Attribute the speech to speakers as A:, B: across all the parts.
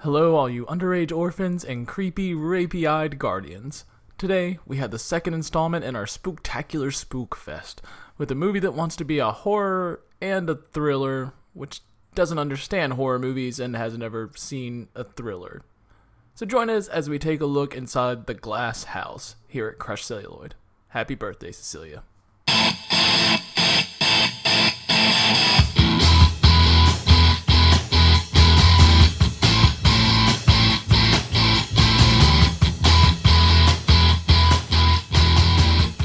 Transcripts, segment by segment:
A: Hello, all you underage orphans and creepy, rapey-eyed guardians. Today, we had the second installment in our spooktacular Spook Fest, with a movie that wants to be a horror and a thriller, which doesn't understand horror movies and has never seen a thriller. So join us as we take a look inside the glass house here at Crush Celluloid. Happy birthday, Cecilia.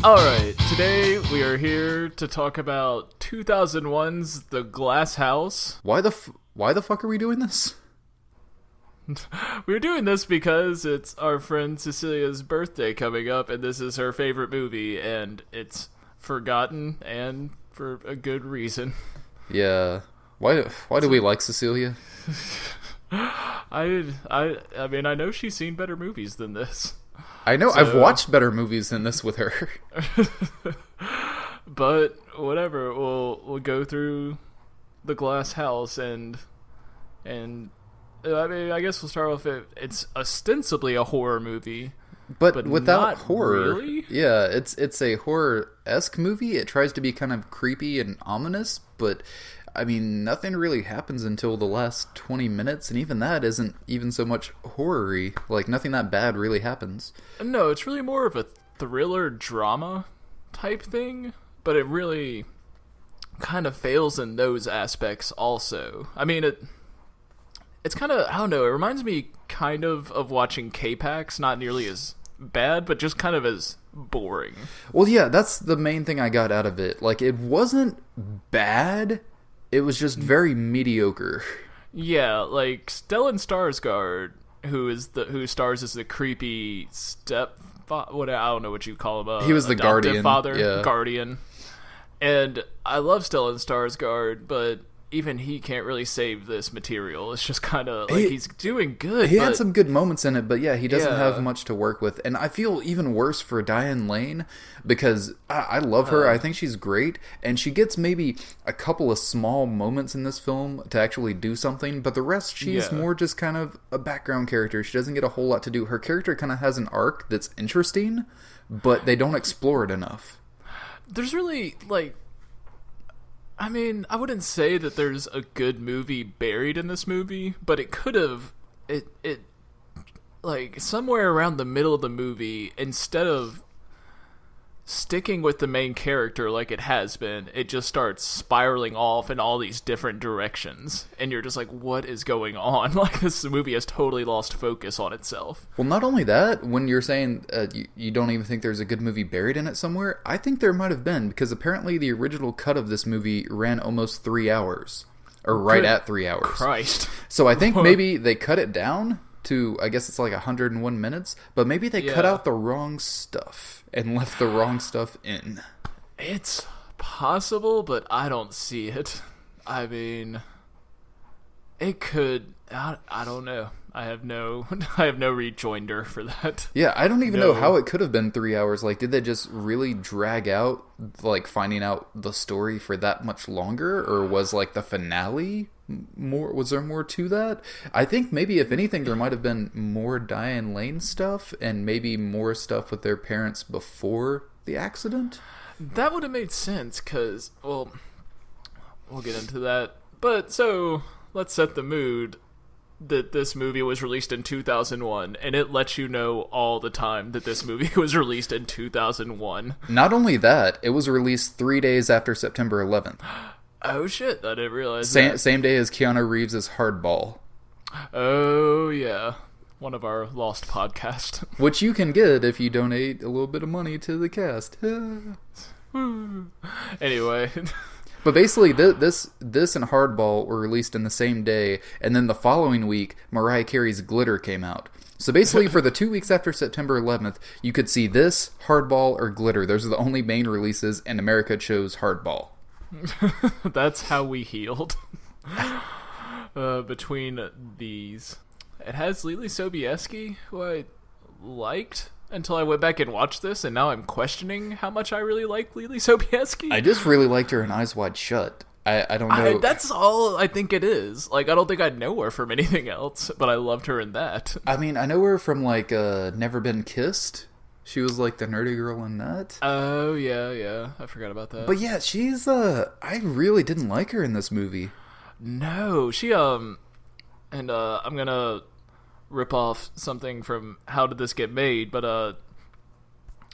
A: Alright, today we are here to talk about 2001's The Glass House.
B: Why the fuck are we doing this?
A: We're doing this because it's our friend Cecilia's birthday coming up, and this is her favorite movie, and it's forgotten, and for a good reason.
B: Yeah. Why do we like Cecilia?
A: I mean, I know she's seen better movies than this.
B: I know, I've watched better movies than this with her.
A: But whatever, we'll go through The Glass House and I mean, I guess we'll start off. It's ostensibly a horror movie,
B: but without horror.
A: Really?
B: Yeah, it's a horror-esque movie. It tries to be kind of creepy and ominous, but I mean, nothing really happens until the last 20 minutes, and even that isn't even so much horror-y. Like, nothing that bad really happens.
A: No, it's really more of a thriller drama type thing, but it really kind of fails in those aspects also. I mean, it's kind of, I don't know, it reminds me kind of watching K-Pax, not nearly as bad, but just kind of as boring.
B: Well, yeah, that's the main thing I got out of it. Like, it wasn't bad. It was just very mediocre.
A: Yeah, like Stellan Skarsgård, who stars as the creepy I don't know what you call him.
B: He was the guardian,
A: father,
B: yeah.
A: Guardian, and I love Stellan Skarsgård, but even he can't really save this material. It's just kind of like he's doing good.
B: He had some good moments in it, but yeah, he doesn't have much to work with. And I feel even worse for Diane Lane because I love her. I think she's great, and she gets maybe a couple of small moments in this film to actually do something, but the rest, she's more just kind of a background character. She doesn't get a whole lot to do. Her character kind of has an arc that's interesting, but they don't explore it enough.
A: There's really, like, I mean, I wouldn't say that there's a good movie buried in this movie, but it could have, like, somewhere around the middle of the movie, instead of sticking with the main character like it has been, it just starts spiraling off in all these different directions, and you're just like, what is going on? Like, this movie has totally lost focus on itself.
B: Well, not only that, when you're saying you don't even think there's a good movie buried in it somewhere, I think there might have been, because apparently the original cut of this movie ran almost 3 hours, or right at 3 hours.
A: Christ.
B: So I think maybe they cut it down to, I guess it's like 101 minutes, but maybe they cut out the wrong stuff and left the wrong stuff in.
A: It's possible, but I don't see it. I mean, it could. I don't know. I have no rejoinder for that.
B: Yeah, I don't even know how it could have been 3 hours. Like, did they just really drag out, like, finding out the story for that much longer? Or was, like, the finale more? Was there more to that? I think maybe, if anything, there might have been more Diane Lane stuff and maybe more stuff with their parents before the accident.
A: That would have made sense, because, well, we'll get into that. But, so, let's set the mood that this movie was released in 2001, and it lets you know all the time that this movie was released in 2001.
B: Not only that, it was released 3 days after September 11th.
A: Oh shit, I didn't realize that.
B: Same day as Keanu Reeves' Hardball.
A: Oh yeah, one of our lost podcasts.
B: Which you can get if you donate a little bit of money to the cast.
A: Anyway...
B: But basically, this and Hardball were released in the same day, and then the following week, Mariah Carey's Glitter came out. So basically, for the 2 weeks after September 11th, you could see this, Hardball, or Glitter. Those are the only main releases, and America chose Hardball.
A: That's how we healed. Between these. It has Lily Sobieski, who I liked until I went back and watched this, and now I'm questioning how much I really like Lily Sobieski.
B: I just really liked her in Eyes Wide Shut. I don't know.
A: That's all I think it is. Like, I don't think I'd know her from anything else, but I loved her in that.
B: I mean, I know her from, like, Never Been Kissed. She was, like, the nerdy girl in that.
A: Oh, yeah. I forgot about that.
B: But yeah, she's, I really didn't like her in this movie.
A: No, she, and, I'm gonna rip off something from How Did This Get Made, but,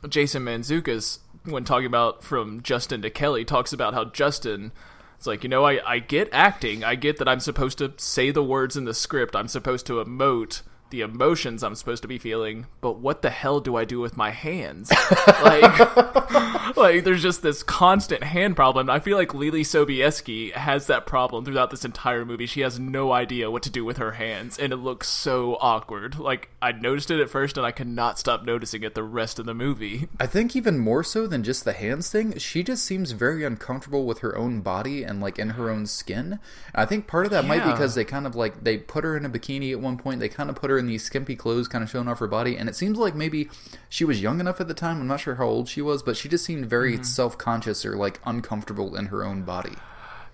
A: Jason Mantzoukas, when talking about From Justin to Kelly, talks about how Justin... It's like, I get acting. I get that I'm supposed to say the words in the script. I'm supposed to emote the emotions I'm supposed to be feeling. But what the hell do I do with my hands? like there's just this constant hand problem. I feel like Lily Sobieski has that problem throughout this entire movie. She has no idea what to do with her hands, and it looks so awkward. Like, I noticed it at first, and I could not stop noticing it the rest of the movie.
B: I think even more so than just the hands thing, she just seems very uncomfortable with her own body and, like, in her own skin. I think part of that might be because they kind of, like, they put her in a bikini at one point. They kind of put her in these skimpy clothes kind of showing off her body, and it seems like maybe she was young enough at the time. I'm not sure how old she was, but she just seemed very self-conscious or, like, uncomfortable in her own body.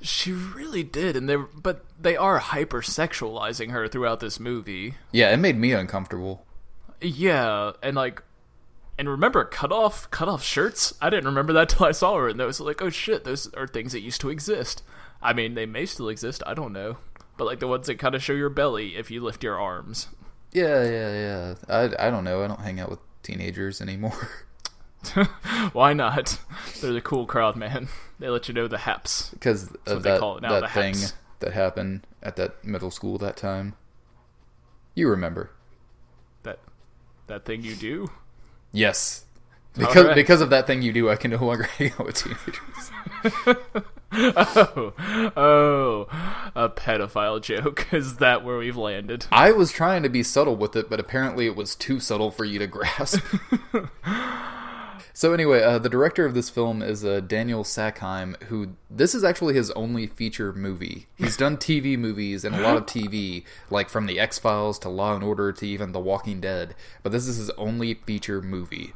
A: She really did, but they are hyper-sexualizing her throughout this movie.
B: Yeah, it made me uncomfortable.
A: Yeah, and remember cut off shirts? I didn't remember that till I saw her, and I was like, oh shit, those are things that used to exist. I mean, they may still exist, I don't know. But, like, the ones that kind of show your belly if you lift your arms.
B: Yeah. I don't know. I don't hang out with teenagers anymore.
A: Why not? They're the cool crowd, man. They let you know the haps.
B: Because of that thing that happened at that middle school that time. You remember.
A: That thing you do?
B: Yes. Because of that thing you do, I can no longer hang out with teenagers.
A: Oh, a pedophile joke. Is that where we've landed?
B: I was trying to be subtle with it, but apparently it was too subtle for you to grasp. So anyway, the director of this film is Daniel Sackheim, who, this is actually his only feature movie. He's done TV movies and a lot of TV, like from The X-Files to Law & Order to even The Walking Dead, but this is his only feature movie.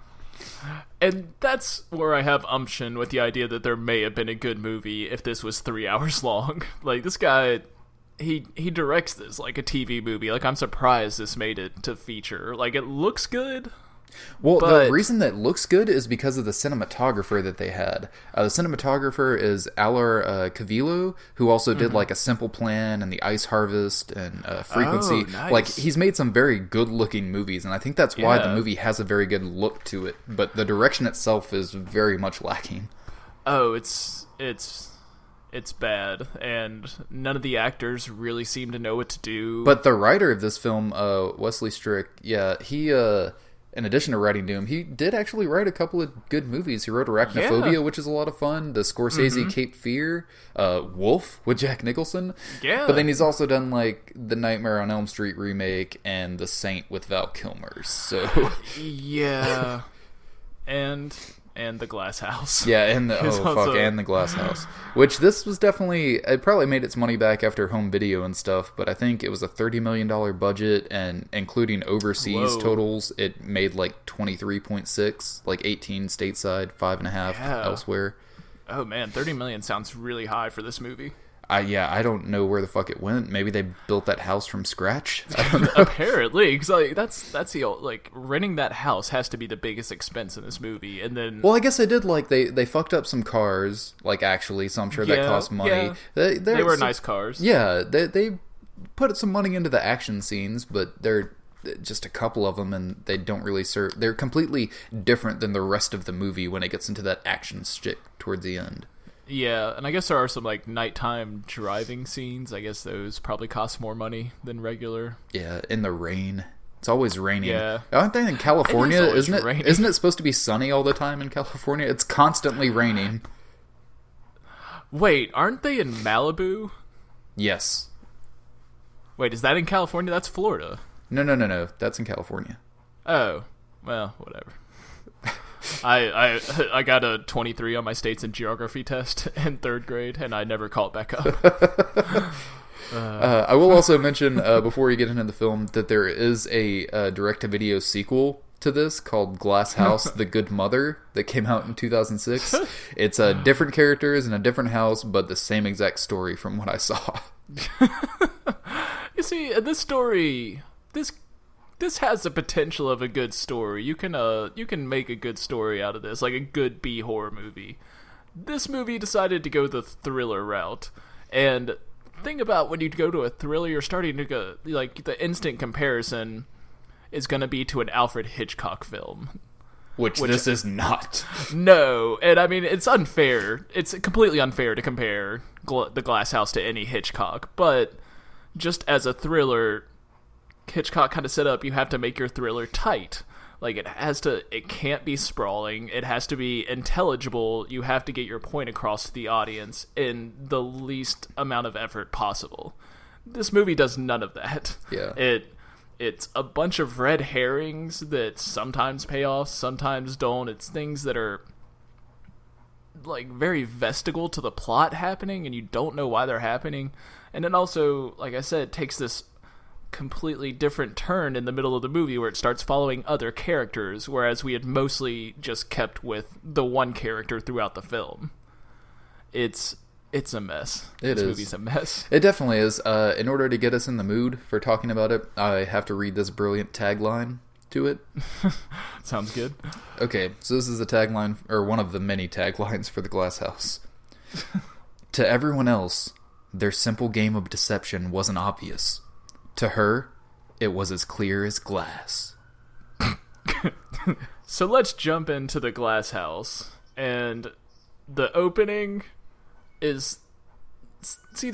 A: And that's where I have umption with the idea that there may have been a good movie if this was 3 hours long. Like, this guy, he directs this like a TV movie. Like, I'm surprised this made it to feature. Like, it looks good.
B: Well, the reason that looks good is because of the cinematographer that they had. The cinematographer is Alar Cavillo, who also did like A Simple Plan and The Ice Harvest and Frequency.
A: Oh, nice.
B: Like, he's made some very good-looking movies, and I think that's why the movie has a very good look to it. But the direction itself is very much lacking.
A: Oh, it's bad, and none of the actors really seem to know what to do.
B: But the writer of this film, Wesley Strick, he in addition to writing Doom, he did actually write a couple of good movies. He wrote Arachnophobia, which is a lot of fun. The Scorsese Cape Fear, Wolf with Jack Nicholson.
A: Yeah.
B: But then he's also done like the Nightmare on Elm Street remake and The Saint with Val Kilmer. So
A: yeah, and The Glass House.
B: Yeah, and The Glass House. Which this was definitely, it probably made its money back after home video and stuff, but I think it was a $30 million budget, and including overseas totals, it made like 23.6, like 18 stateside, 5.5 elsewhere. Oh man,
A: 30 million sounds really high for this movie.
B: I don't know where the fuck it went. Maybe they built that house from scratch. I don't know.
A: Apparently, because like that's the old, like, renting that house has to be the biggest expense in this movie, and then
B: I guess they did, like, they fucked up some cars, like, actually, so I'm sure that cost money.
A: Yeah. They were nice cars.
B: Yeah, they put some money into the action scenes, but they're just a couple of them, and they don't really serve. They're completely different than the rest of the movie when it gets into that action shit towards the end.
A: Yeah, and I guess there are some, like, nighttime driving scenes. I guess those probably cost more money than regular.
B: Yeah, in the rain. It's always raining.
A: Yeah.
B: Aren't they in California? Isn't it?
A: Raining.
B: Isn't it supposed to be sunny all the time in California? It's constantly raining.
A: Wait, aren't they in Malibu?
B: Yes.
A: Wait, is that in California? That's Florida.
B: No. That's in California.
A: Oh, well, whatever. I got a 23 on my states and geography test in 3rd grade, and I never caught back up.
B: I will also mention, before we get into the film, that there is a direct-to-video sequel to this called Glass House: The Good Mother that came out in 2006. It's different characters in a different house, but the same exact story from what I saw.
A: You see, this story, this has the potential of a good story. You can make a good story out of this, like a good B horror movie. This movie decided to go the thriller route, and thing about when you go to a thriller, you're starting to go, like, the instant comparison is going to be to an Alfred Hitchcock film.
B: Which this is not.
A: No, and I mean, it's unfair. It's completely unfair to compare The Glass House to any Hitchcock, but just as a thriller, Hitchcock kind of set up, you have to make your thriller tight. Like, it can't be sprawling, it has to be intelligible, you have to get your point across to the audience in the least amount of effort possible. This movie does none of that.
B: Yeah.
A: It's a bunch of red herrings that sometimes pay off, sometimes don't. It's things that are, like, very vestigial to the plot happening, and you don't know why they're happening. And then also, like I said, it takes this completely different turn in the middle of the movie where it starts following other characters, whereas we had mostly just kept with the one character throughout the film. It's a mess. This movie's a mess.
B: It definitely is. In order to get us in the mood for talking about it, I have to read this brilliant tagline to it.
A: Sounds good.
B: Okay, so this is the tagline, or one of the many taglines for The Glass House. To everyone else, their simple game of deception wasn't obvious. To her, it was as clear as glass.
A: So let's jump into The Glass House. And the opening is... See,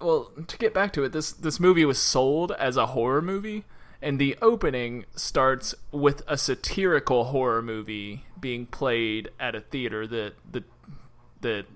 A: well, to get back to it, this movie was sold as a horror movie, and the opening starts with a satirical horror movie being played at a theater that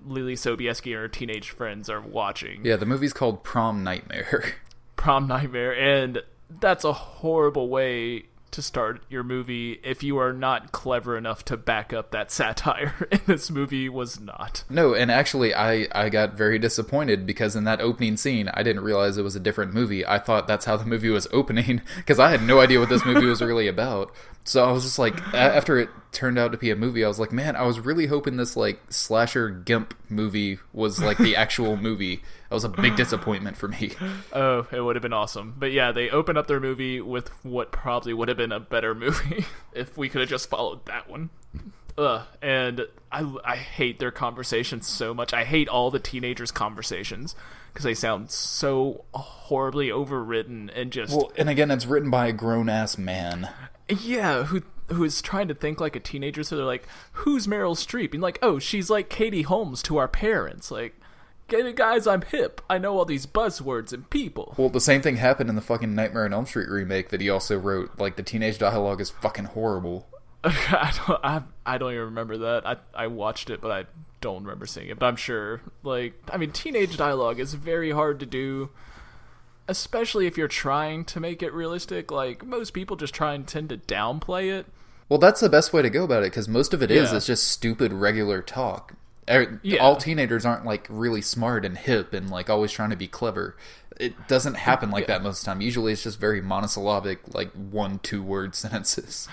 A: Lily Sobieski and her teenage friends are watching.
B: Yeah, the movie's called Prom Nightmare.
A: Prom Nightmare, and that's a horrible way to start your movie if you are not clever enough to back up that satire, and this movie was not.
B: No, and actually I got very disappointed because in that opening scene, I didn't realize it was a different movie. I thought that's how the movie was opening, because I had no idea what this movie was really about. So I was just like, after it turned out to be a movie, I was like, man, I was really hoping this, like, slasher gimp movie was, like, the actual movie. That was a big disappointment for me.
A: Oh, it would have been awesome. But yeah, they open up their movie with what probably would have been a better movie if we could have just followed that one. And I hate their conversations so much. I hate all the teenagers' conversations because they sound so horribly overwritten and just...
B: Well, and again, it's written by a grown-ass man.
A: Yeah, who is trying to think like a teenager, so they're like, who's Meryl Streep? And like, oh, she's like Katie Holmes to our parents. Like, guys, I'm hip. I know all these buzzwords and people.
B: Well, the same thing happened in the fucking Nightmare on Elm Street remake that he also wrote. Like, the teenage dialogue is fucking horrible.
A: I don't even remember that. I watched it, but I don't remember seeing it. But I'm sure, like, I mean, teenage dialogue is very hard to do, especially if you're trying to make it realistic. Like, most people just tend to downplay it.
B: Well, that's the best way to go about it, because most of it is just stupid regular talk. All teenagers aren't, like, really smart and hip and, like, always trying to be clever. It doesn't happen like that most of the time. Usually it's just very monosyllabic, like, 1-2 word sentences.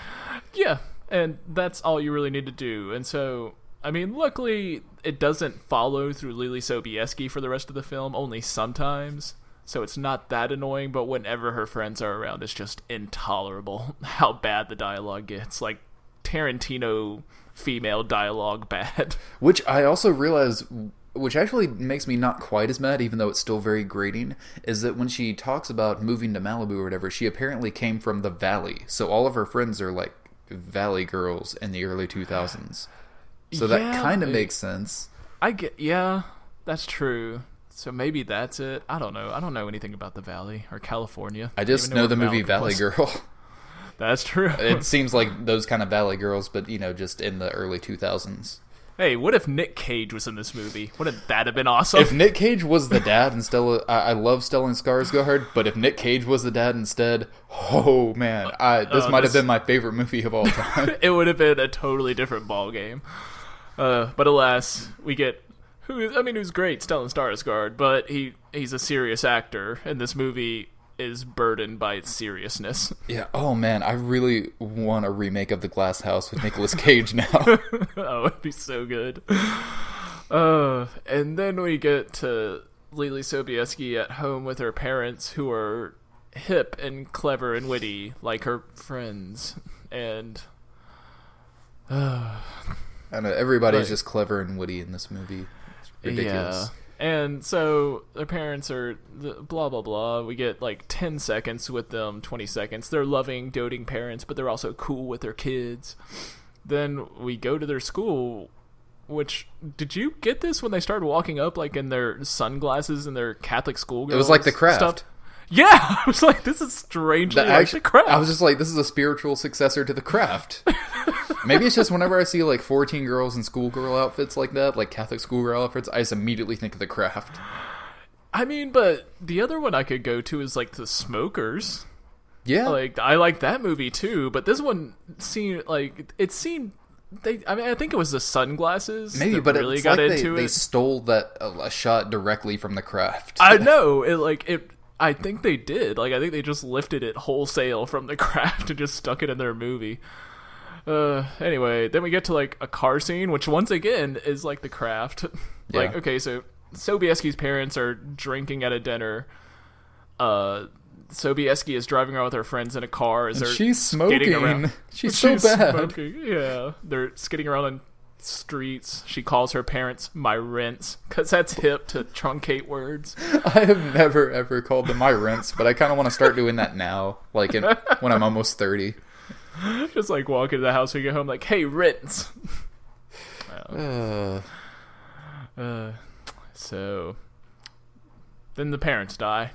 A: Yeah, and that's all you really need to do. And so, I mean, luckily it doesn't follow through Lily Sobieski for the rest of the film, only sometimes. So it's not that annoying, but whenever her friends are around, it's just intolerable how bad the dialogue gets. Like, Tarantino female dialogue bad.
B: Which I also realize, which actually makes me not quite as mad, even though it's still very grating, is that when she talks about moving to Malibu or whatever, she apparently came from the Valley. So all of her friends are like Valley girls in the early 2000s. So that kind of makes sense.
A: Yeah, that's true. So maybe that's it. I don't know. I don't know anything about the Valley or California.
B: I just know the movie Valley Girl.
A: That's true.
B: It seems like those kind of Valley girls, but, you know, just in the early 2000s.
A: Hey, what if Nick Cage was in this movie? Wouldn't that have been awesome?
B: If Nick Cage was the dad and Stella... I love Stellan Skarsgård, but if Nick Cage was the dad instead, oh, man. This might have been my favorite movie of all time.
A: It would have been a totally different ballgame. But alas, we get... who's great, Stellan Skarsgård, but he's a serious actor in this movie. is burdened by its seriousness.
B: Yeah. Oh man, I really want a remake of The Glass House with Nicolas Cage now.
A: Oh, it'd be so good. And then we get to Lily Sobieski at home with her parents, who are hip and clever and witty, like her friends. And
B: I know everybody's just clever and witty in this movie. It's ridiculous.
A: Yeah. And so their parents are blah, blah, blah. We get like 10 seconds with them, 20 seconds. They're loving, doting parents, but they're also cool with their kids. Then we go to their school, which, did you get this when they started walking up like in their sunglasses and their Catholic schoolgirls?
B: It was like The Craft.
A: Stuff? Yeah, I was like, this is strangely like The Craft.
B: I was just like, this is a spiritual successor to The Craft. Maybe it's just whenever I see like 14 girls in schoolgirl outfits like that, like Catholic schoolgirl outfits, I just immediately think of The Craft.
A: I mean, but the other one I could go to is like The Smokers.
B: Yeah.
A: Like, I like that movie too, but this one seemed like, I think it was the sunglasses.
B: Maybe, but
A: really
B: it's
A: got
B: like
A: into
B: they stole that a shot directly from The Craft.
A: I know I think they did. Like, I think they just lifted it wholesale from The Craft and just stuck it in their movie. Anyway, then we get to like a car scene, which once again is like The Craft. Like,
B: yeah.
A: Okay, so Sobieski's parents are drinking at a dinner. Sobieski is driving around with her friends in a car as they're
B: she's smoking.
A: Around.
B: She's so bad.
A: Smoking. Yeah, they're skidding around on streets. She calls her parents my rents because that's hip to truncate words.
B: I have never ever called them my rents, but I kind of want to start doing that now, like when I'm almost 30.
A: Just like walk into the house when you get home, like, hey, rents. So then the parents die.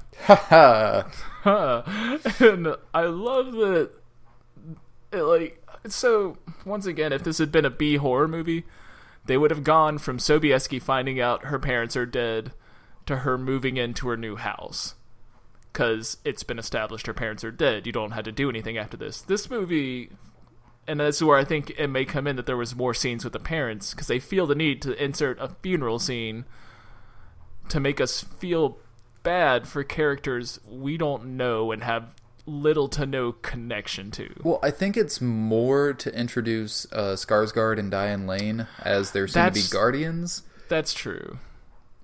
A: And I love that. So once again, if this had been a B horror movie, they would have gone from Sobieski finding out her parents are dead to her moving into her new house. Because it's been established her parents are dead. You don't have to do anything after this. This movie, and that's where I think it may come in that there was more scenes with the parents, because they feel the need to insert a funeral scene to make us feel bad for characters we don't know and have little to no connection to.
B: Well, I think it's more to introduce Skarsgård and Diane Lane as their soon-to-be guardians.
A: That's true.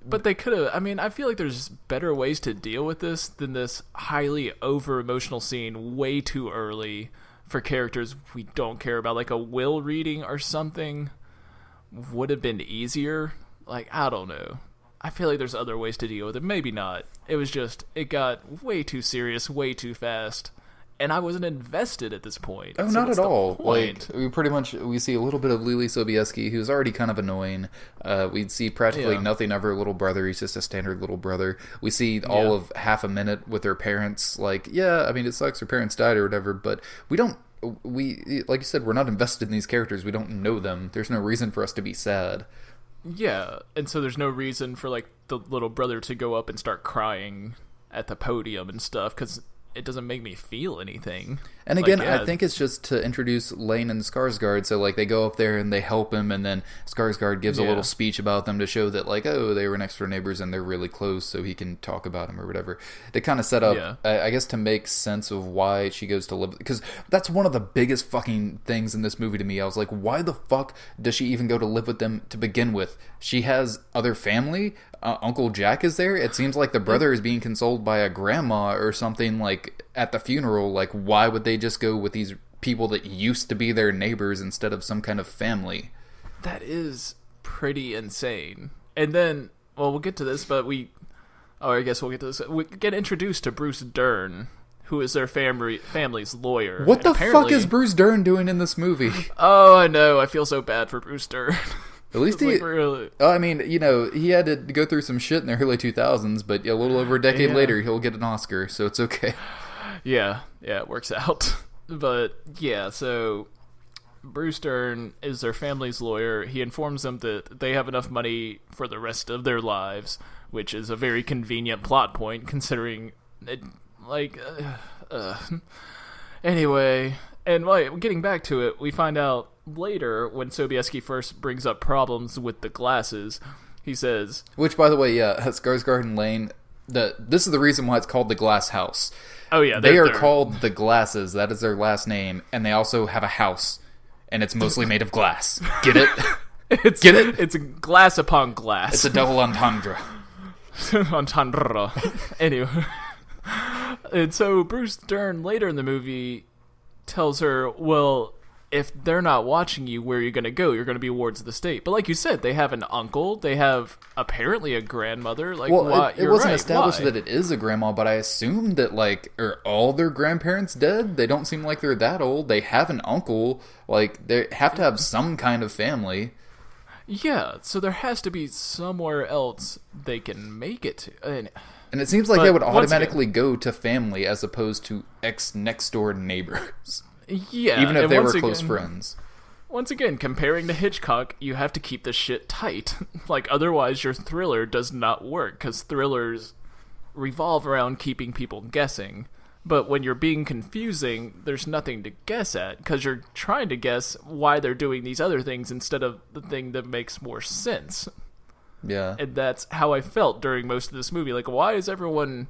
A: But they could have... I mean, I feel like there's better ways to deal with this than this highly over-emotional scene way too early for characters we don't care about. Like a will reading or something would have been easier. Like, I don't know. I feel like there's other ways to deal with it. Maybe not. It was just... It got way too serious, way too fast. And I wasn't invested at this point.
B: Oh, so not at all. Like, we see a little bit of Lily Sobieski, who's already kind of annoying. We'd see practically nothing of her little brother. He's just a standard little brother. We see all of half a minute with her parents. Like, yeah, I mean, it sucks her parents died or whatever, but like you said, we're not invested in these characters. We don't know them. There's no reason for us to be sad.
A: Yeah, and so there's no reason for, like, the little brother to go up and start crying at the podium and stuff, because it doesn't make me feel anything.
B: And again, I think it's just to introduce Lane and Skarsgård, so like they go up there and they help him, and then Skarsgård gives a little speech about them to show that, like, oh, they were next door neighbors and they're really close, so he can talk about them or whatever. To kind of set up, I guess, to make sense of why she goes to live, because that's one of the biggest fucking things in this movie to me. I was like, why the fuck does she even go to live with them to begin with? She has other family. Uncle Jack is there. It seems like the brother is being consoled by a grandma or something, like at the funeral. Like, why would they just go with these people that used to be their neighbors instead of some kind of family?
A: That is pretty insane. And then, well, we'll get to this, but I guess we'll get to this. We get introduced to Bruce Dern, who is their family's lawyer.
B: What the fuck is Bruce Dern doing in this movie?
A: Oh, I know. I feel so bad for Bruce Dern.
B: At least I mean, you know, he had to go through some shit in the early 2000s, but a little over a decade later, he'll get an Oscar, so it's okay.
A: Yeah, it works out. But, yeah, so Bruce Dern is their family's lawyer. He informs them that they have enough money for the rest of their lives, which is a very convenient plot point, considering it, like, Anyway, and getting back to it, we find out later when Sobieski first brings up problems with the glasses, he says...
B: Which, by the way, Skarsgård and Lane, this is the reason why it's called the Glass House.
A: Oh yeah,
B: they are called the Glasses. That is their last name, and they also have a house, and it's mostly made of glass. Get it? Get it?
A: It's glass upon glass.
B: It's a double entendre.
A: Entendre. Anyway, and so Bruce Dern later in the movie tells her, well, if they're not watching you, where are you going to go? You're going to be wards of the state. But like you said, they have an uncle. They have apparently a grandmother. Like,
B: well, it wasn't established that it is a grandma, but I assumed that, like, are all their grandparents dead? They don't seem like they're that old. They have an uncle. Like, they have to have some kind of family.
A: Yeah, so there has to be somewhere else they can make it to.
B: And it seems like they would automatically go to family as opposed to next-door neighbors.
A: Yeah,
B: even if they were close friends.
A: Once again, comparing to Hitchcock, you have to keep the shit tight. Like, otherwise your thriller does not work, because thrillers revolve around keeping people guessing. But when you're being confusing, there's nothing to guess at, because you're trying to guess why they're doing these other things instead of the thing that makes more sense.
B: Yeah.
A: And that's how I felt during most of this movie. Like, why is everyone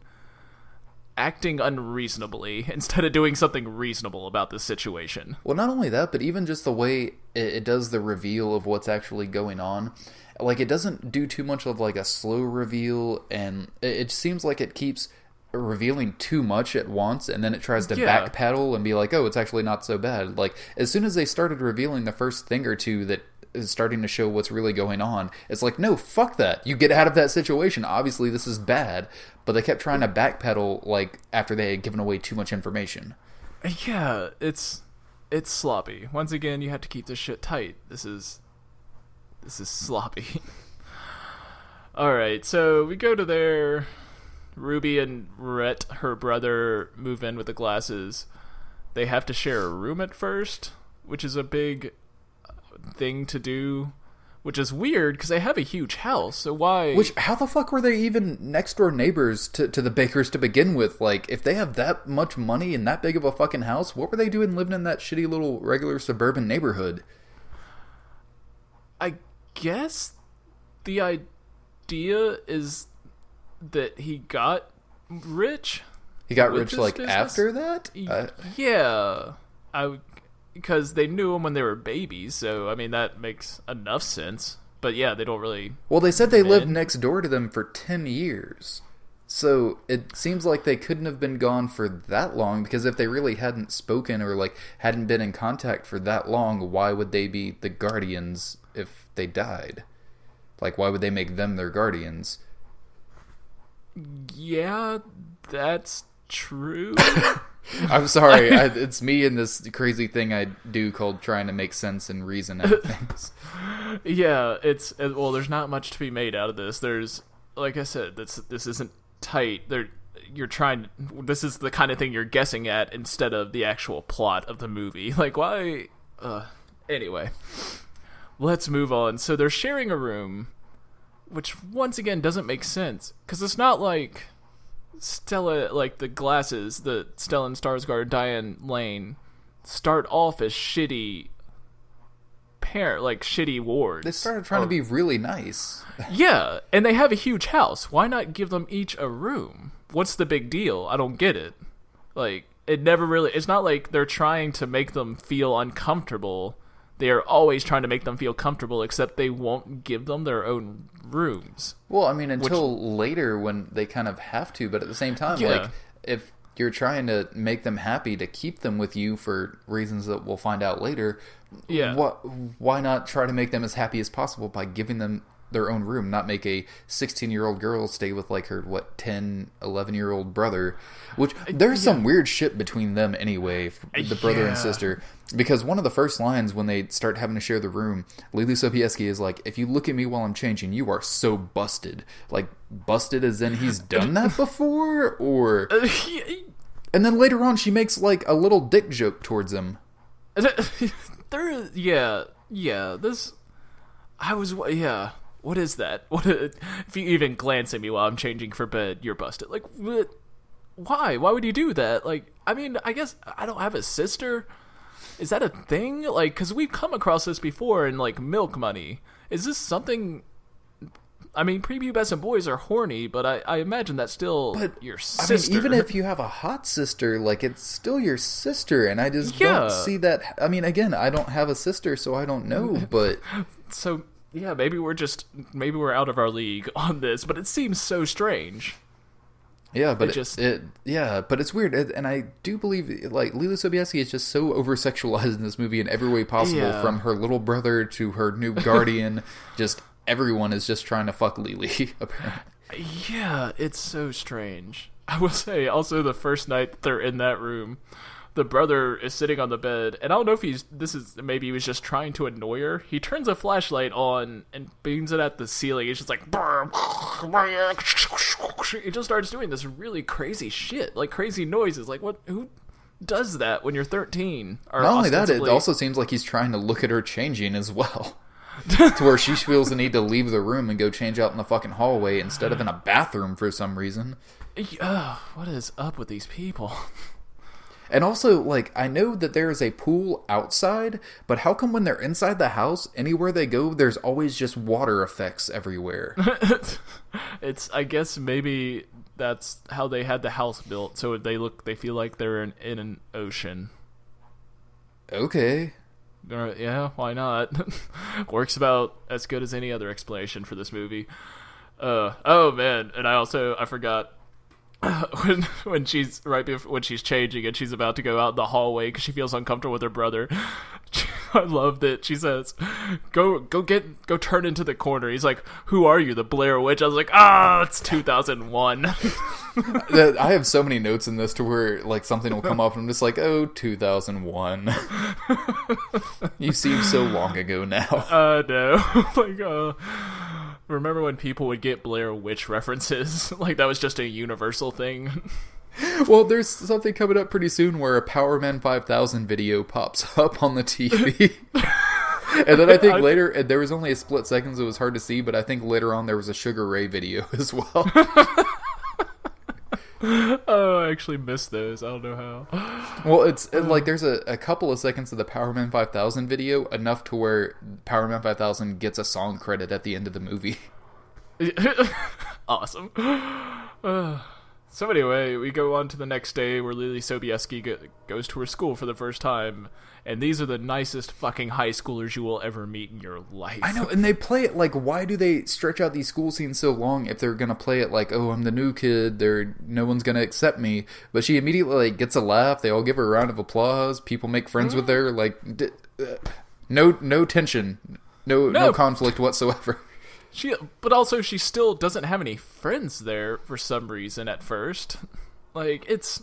A: acting unreasonably instead of doing something reasonable about this situation?
B: Well, not only that, but even just the way it does the reveal of what's actually going on. Like, it doesn't do too much of, like, a slow reveal, and it seems like it keeps revealing too much at once, and then it tries to backpedal and be like, oh, it's actually not so bad. Like, as soon as they started revealing the first thing or two that is starting to show what's really going on, it's like, no, fuck that. You get out of that situation. Obviously, this is bad. But they kept trying to backpedal, like, after they had given away too much information.
A: Yeah, it's sloppy. Once again, you have to keep this shit tight. This is sloppy. Alright, so we go to there. Ruby and Rhett, her brother, move in with the Glasses. They have to share a room at first, which is a big thing to do, which is weird because they have a huge house. So why?
B: How the fuck were they even next door neighbors to the Bakers to begin with? Like, if they have that much money and that big of a fucking house, what were they doing living in that shitty little regular suburban neighborhood?
A: I guess the idea is that he got rich.
B: He got rich, like, business? After that?
A: Yeah. Because they knew him when they were babies, so, I mean, that makes enough sense. But yeah, they don't really...
B: Well, they said they lived next door to them for 10 years. So it seems like they couldn't have been gone for that long, because if they really hadn't spoken or, like, hadn't been in contact for that long, why would they be the guardians if they died? Like, why would they make them their guardians?
A: Yeah, that's true.
B: I'm sorry, it's me and this crazy thing I do called trying to make sense and reason out of things.
A: Yeah, well, there's not much to be made out of this. There's, like I said, this isn't tight. This is the kind of thing you're guessing at instead of the actual plot of the movie. Like, why? Anyway, let's move on. So they're sharing a room, which once again doesn't make sense, because it's not like Stella, like the Glasses, the Stellan Skarsgård, Diane Lane, start off as shitty shitty wards.
B: They started trying to be really nice.
A: Yeah, and they have a huge house. Why not give them each a room? What's the big deal? I don't get it. Like, it's not like they're trying to make them feel uncomfortable. They are always trying to make them feel comfortable, except they won't give them their own rooms.
B: Well, I mean, until later when they kind of have to, but at the same time, like, if you're trying to make them happy to keep them with you for reasons that we'll find out later, why not try to make them as happy as possible by giving them their own room, not make a 16-year-old girl stay with, like, her 10, 11-year-old brother, which there's some weird shit between them anyway, the brother and sister, because one of the first lines when they start having to share the room, Lily Sobieski is like, if you look at me while I'm changing, you are so busted. Like, busted as in he's done that before? Or... And then later on she makes, like, a little dick joke towards him.
A: What is that? If you even glance at me while I'm changing for bed, you're busted. Like, what? Why? Why would you do that? Like, I mean, I guess I don't have a sister. Is that a thing? Like, because we've come across this before in, like, Milk Money. Is this something I mean, prepubescent boys are horny, but I imagine that's still your sister.
B: I mean, even if you have a hot sister, like, it's still your sister, and I just don't see that. I mean, again, I don't have a sister, so I don't know, but...
A: So, yeah, maybe we're out of our league on this, but it seems so strange.
B: Yeah, but but it's weird, and I do believe like Lily Sobieski is just so over sexualized in this movie in every way possible, from her little brother to her new guardian. Just everyone is just trying to fuck Lily. Apparently,
A: yeah, it's so strange. I will say also the first night they're in that room, the brother is sitting on the bed, and I don't know if maybe he was just trying to annoy her. He turns a flashlight on and beams it at the ceiling. It's just like, he just starts doing this really crazy shit, like crazy noises. Like, who does that when you're 13?
B: Not only that, it also seems like he's trying to look at her changing as well. To where she feels the need to leave the room and go change out in the fucking hallway instead of in a bathroom for some reason.
A: What is up with these people?
B: And also, like, I know that there is a pool outside, but how come when they're inside the house, anywhere they go, there's always just water effects everywhere?
A: I guess maybe that's how they had the house built, so they feel like they're in an ocean.
B: Okay.
A: Yeah, why not? Works about as good as any other explanation for this movie. Oh man, and I forgot. when she's when she's changing and she's about to go out in the hallway because she feels uncomfortable with her brother. I love that she says, go turn into the corner. He's like, who are you, the Blair Witch? I was like, it's 2001.
B: I have so many notes in this to where like something will come up and I'm just like, 2001. You seem so long ago now.
A: No. Like, remember when people would get Blair Witch references? Like that was just a universal thing.
B: Well, there's something coming up pretty soon where a Power Man 5000 video pops up on the TV. And then I think later, and there was only a split second, so it was hard to see, but I think later on there was a Sugar Ray video as well.
A: Oh, I actually missed those. I don't know how.
B: Well, it's like there's a couple of seconds of the Power Man 5000 video, enough to where Power Man 5000 gets a song credit at the end of the movie.
A: Awesome. So anyway, we go on to the next day where Lily Sobieski goes to her school for the first time, and these are the nicest fucking high schoolers you will ever meet in your life.
B: I know, and they play it like, why do they stretch out these school scenes so long if they're gonna play it like, oh, I'm the new kid, no one's gonna accept me, but she immediately like gets a laugh, they all give her a round of applause, people make friends with her, like, no tension, no conflict whatsoever.
A: But also she still doesn't have any friends there for some reason at first. Like, it's...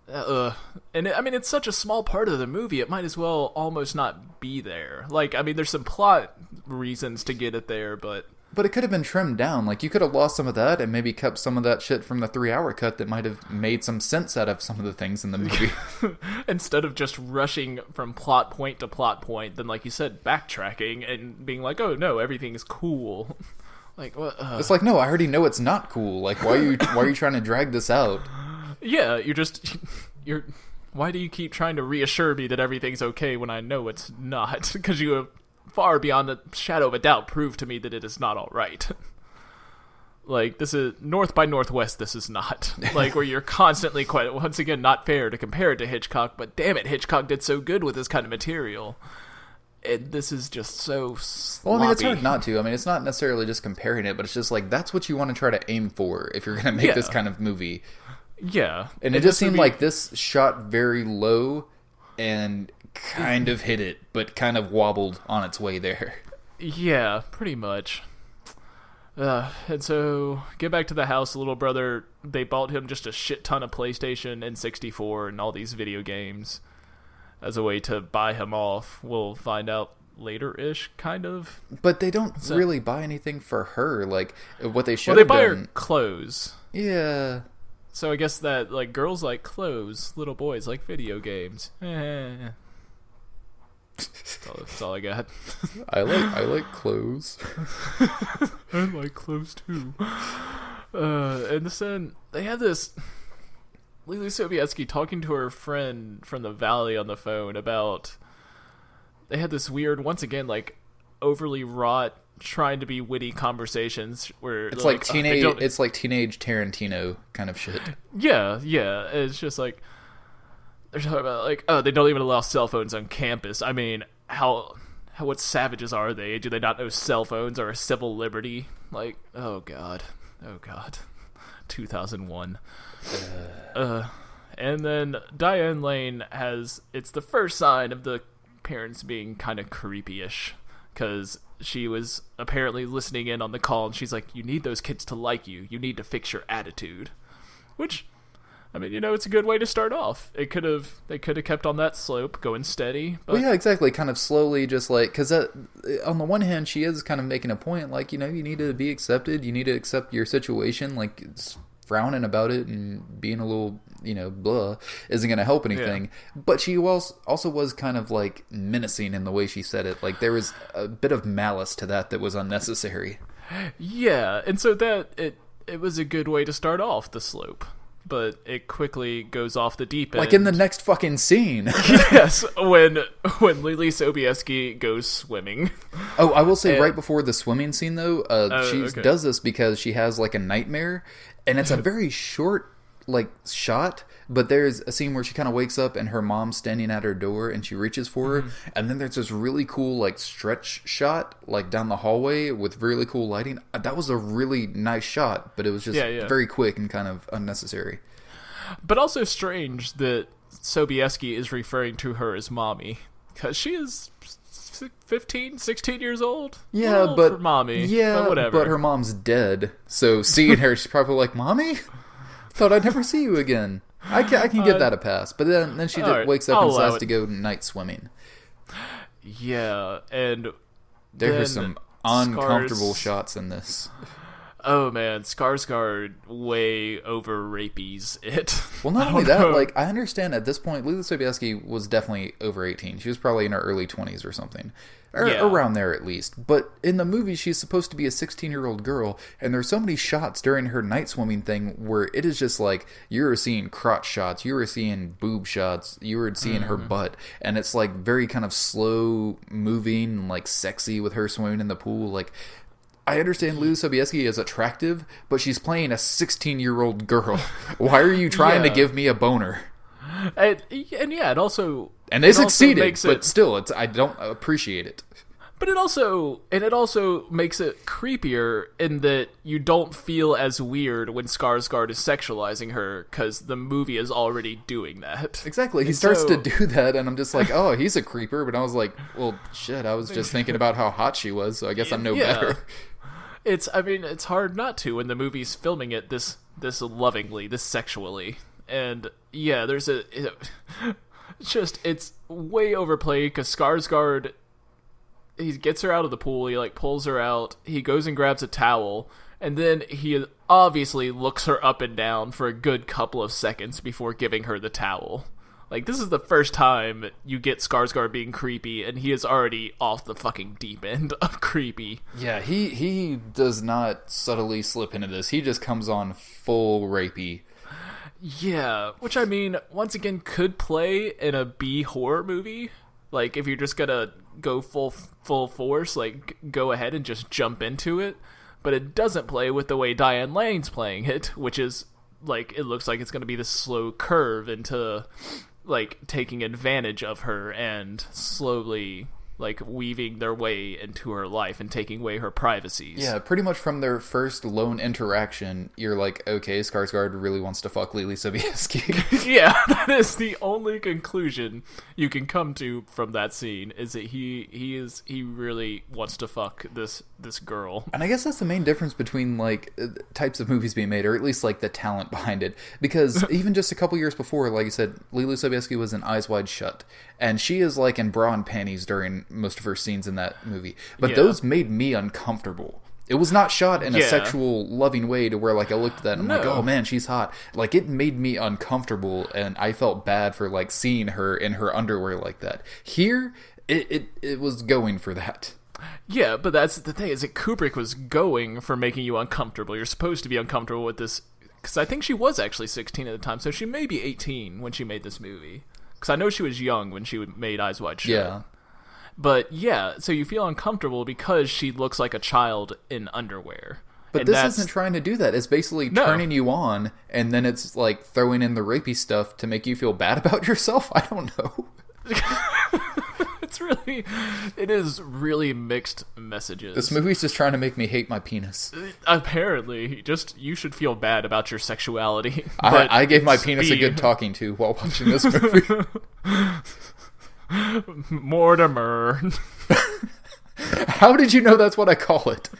A: And I mean, it's such a small part of the movie, it might as well almost not be there. Like, I mean, there's some plot reasons to get it there, but...
B: But it could have been trimmed down. Like, you could have lost some of that and maybe kept some of that shit from the 3-hour cut that might have made some sense out of some of the things in the movie.
A: Instead of just rushing from plot point to plot point, then, like you said, backtracking and being like, oh, no, everything's cool. Like, what?
B: It's like, no, I already know it's not cool. Like, why are you trying to drag this out?
A: Yeah, you're... Why do you keep trying to reassure me that everything's okay when I know it's not? Because you have far beyond a shadow of a doubt proved to me that it is not all right. Like, this is North by Northwest, this is not. Like, where you're constantly quite, once again, not fair to compare it to Hitchcock, but damn it, Hitchcock did so good with this kind of material. This is just so sloppy.
B: Well, I mean, it's hard not to. I mean, it's not necessarily just comparing it, but it's just like, that's what you want to try to aim for if you're going to make this kind of movie.
A: Yeah.
B: And it just seemed like this shot very low and kind of hit it, but kind of wobbled on its way there.
A: Yeah, pretty much. And so, get back to the house, little brother, they bought him just a shit ton of PlayStation and 64 and all these video games as a way to buy him off. We'll find out later-ish, kind of.
B: But they don't really buy anything for her, like, what they should have done.
A: Well, they buy her clothes.
B: Yeah.
A: So I guess that, like, girls like clothes, little boys like video games. That's all I got.
B: I like clothes.
A: I like clothes too. And then they have this Lily Sobieski talking to her friend from the valley on the phone about. They had this weird, once again, like overly wrought, trying to be witty conversations where
B: it's like teenage. It's like teenage Tarantino kind of shit.
A: Yeah. It's just like they're talking about like, oh, they don't even allow cell phones on campus. I mean, what savages are they? Do they not know cell phones are a civil liberty? Like, oh god, 2001. And then Diane Lane it's the first sign of the parents being kind of creepy-ish, because she was apparently listening in on the call, and she's like, you need those kids to like you. You need to fix your attitude. Which, I mean, it's a good way to start off. They could have kept on that slope, going steady. But...
B: Well, yeah, exactly. Kind of slowly, just like, because on the one hand, she is kind of making a point, like, you need to be accepted. You need to accept your situation. Like, frowning about it and being a little, blah, isn't going to help anything. Yeah. But she also was kind of, like, menacing in the way she said it. Like, there was a bit of malice to that was unnecessary.
A: Yeah, and so it was a good way to start off the slope. But it quickly goes off the deep end.
B: Like in the next fucking scene.
A: Yes, when Lily Sobieski goes swimming.
B: Oh, I will say right before the swimming scene, though, she does this because she has, like, a nightmare. And it's a very short, like, shot. But there's a scene where she kind of wakes up and her mom's standing at her door and she reaches for her. And then there's this really cool, like, stretch shot, like, down the hallway with really cool lighting. That was a really nice shot, but it was just very quick and kind of unnecessary.
A: But also strange that Sobieski is referring to her as mommy, because she is 15, 16 years old.
B: Yeah, but
A: for mommy.
B: Yeah,
A: but whatever.
B: But her mom's dead, so seeing her, she's probably like, "Mommy, thought I'd never see you again." I can get that a pass, but then she wakes up and decides to go night swimming.
A: Yeah, and
B: there are some uncomfortable shots in this.
A: Oh man, Skarsgård way over rapies it.
B: Well, not only that, like, I understand at this point, Lily Sobieski was definitely over 18. She was probably in her early 20s or something. Around there at least. But in the movie, she's supposed to be a 16-year-old girl, and there's so many shots during her night swimming thing where it is just like, you're seeing crotch shots, you were seeing boob shots, you were seeing her butt, and it's like very kind of slow moving, like sexy with her swimming in the pool. Like, I understand Lily Sobieski is attractive, but she's playing a 16-year-old girl. Why are you trying to give me a boner?
A: And it also...
B: And they succeeded, but still, I don't appreciate it.
A: But it also makes it creepier in that you don't feel as weird when Skarsgård is sexualizing her, because the movie is already doing that.
B: Exactly. He starts to do that, and I'm just like, oh, he's a creeper. But I was like, well, shit, I was just thinking about how hot she was, so I guess I'm no better.
A: It's hard not to when the movie's filming it this lovingly, this sexually. And yeah, it's way overplayed, because Skarsgård, he gets her out of the pool, he like pulls her out, he goes and grabs a towel, and then he obviously looks her up and down for a good couple of seconds before giving her the towel. Like, this is the first time you get Skarsgård being creepy, and he is already off the fucking deep end of creepy.
B: Yeah, he does not subtly slip into this. He just comes on full rapey.
A: Yeah, which, I mean, once again, could play in a B horror movie. Like, if you're just gonna go full force, like, go ahead and just jump into it. But it doesn't play with the way Diane Lane's playing it, which is, like, it looks like it's gonna be this slow curve into, like, taking advantage of her and slowly, like, weaving their way into her life and taking away her privacies.
B: Yeah, pretty much from their first lone interaction, you're like, okay, Skarsgård really wants to fuck Lily Sobieski.
A: Yeah, that is the only conclusion you can come to from that scene, is that he really wants to fuck this girl.
B: And I guess that's the main difference between, like, types of movies being made, or at least, like, the talent behind it. Because even just a couple years before, like you said, Lily Sobieski was in Eyes Wide Shut, and she is, like, in bra and panties during most of her scenes in that movie. But those made me uncomfortable. It was not shot in a sexual, loving way to where, like, I looked at that and I'm like, oh man, she's hot. Like, it made me uncomfortable, and I felt bad for, like, seeing her in her underwear like that. Here, it was going for that.
A: Yeah, but that's the thing, is that Kubrick was going for making you uncomfortable. You're supposed to be uncomfortable with this, because I think she was actually 16 at the time, so she may be 18 when she made this movie. Because I know she was young when she made Eyes Wide Shut.
B: Yeah.
A: But yeah, so you feel uncomfortable because she looks like a child in underwear.
B: But this isn't trying to do that. It's basically turning you on, and then it's like throwing in the rapey stuff to make you feel bad about yourself. I don't know.
A: It is really mixed messages.
B: This movie's just trying to make me hate my penis.
A: Apparently, you should feel bad about your sexuality.
B: I gave my penis a good talking to while watching this movie.
A: Mortimer.
B: How did you know that's what I call it?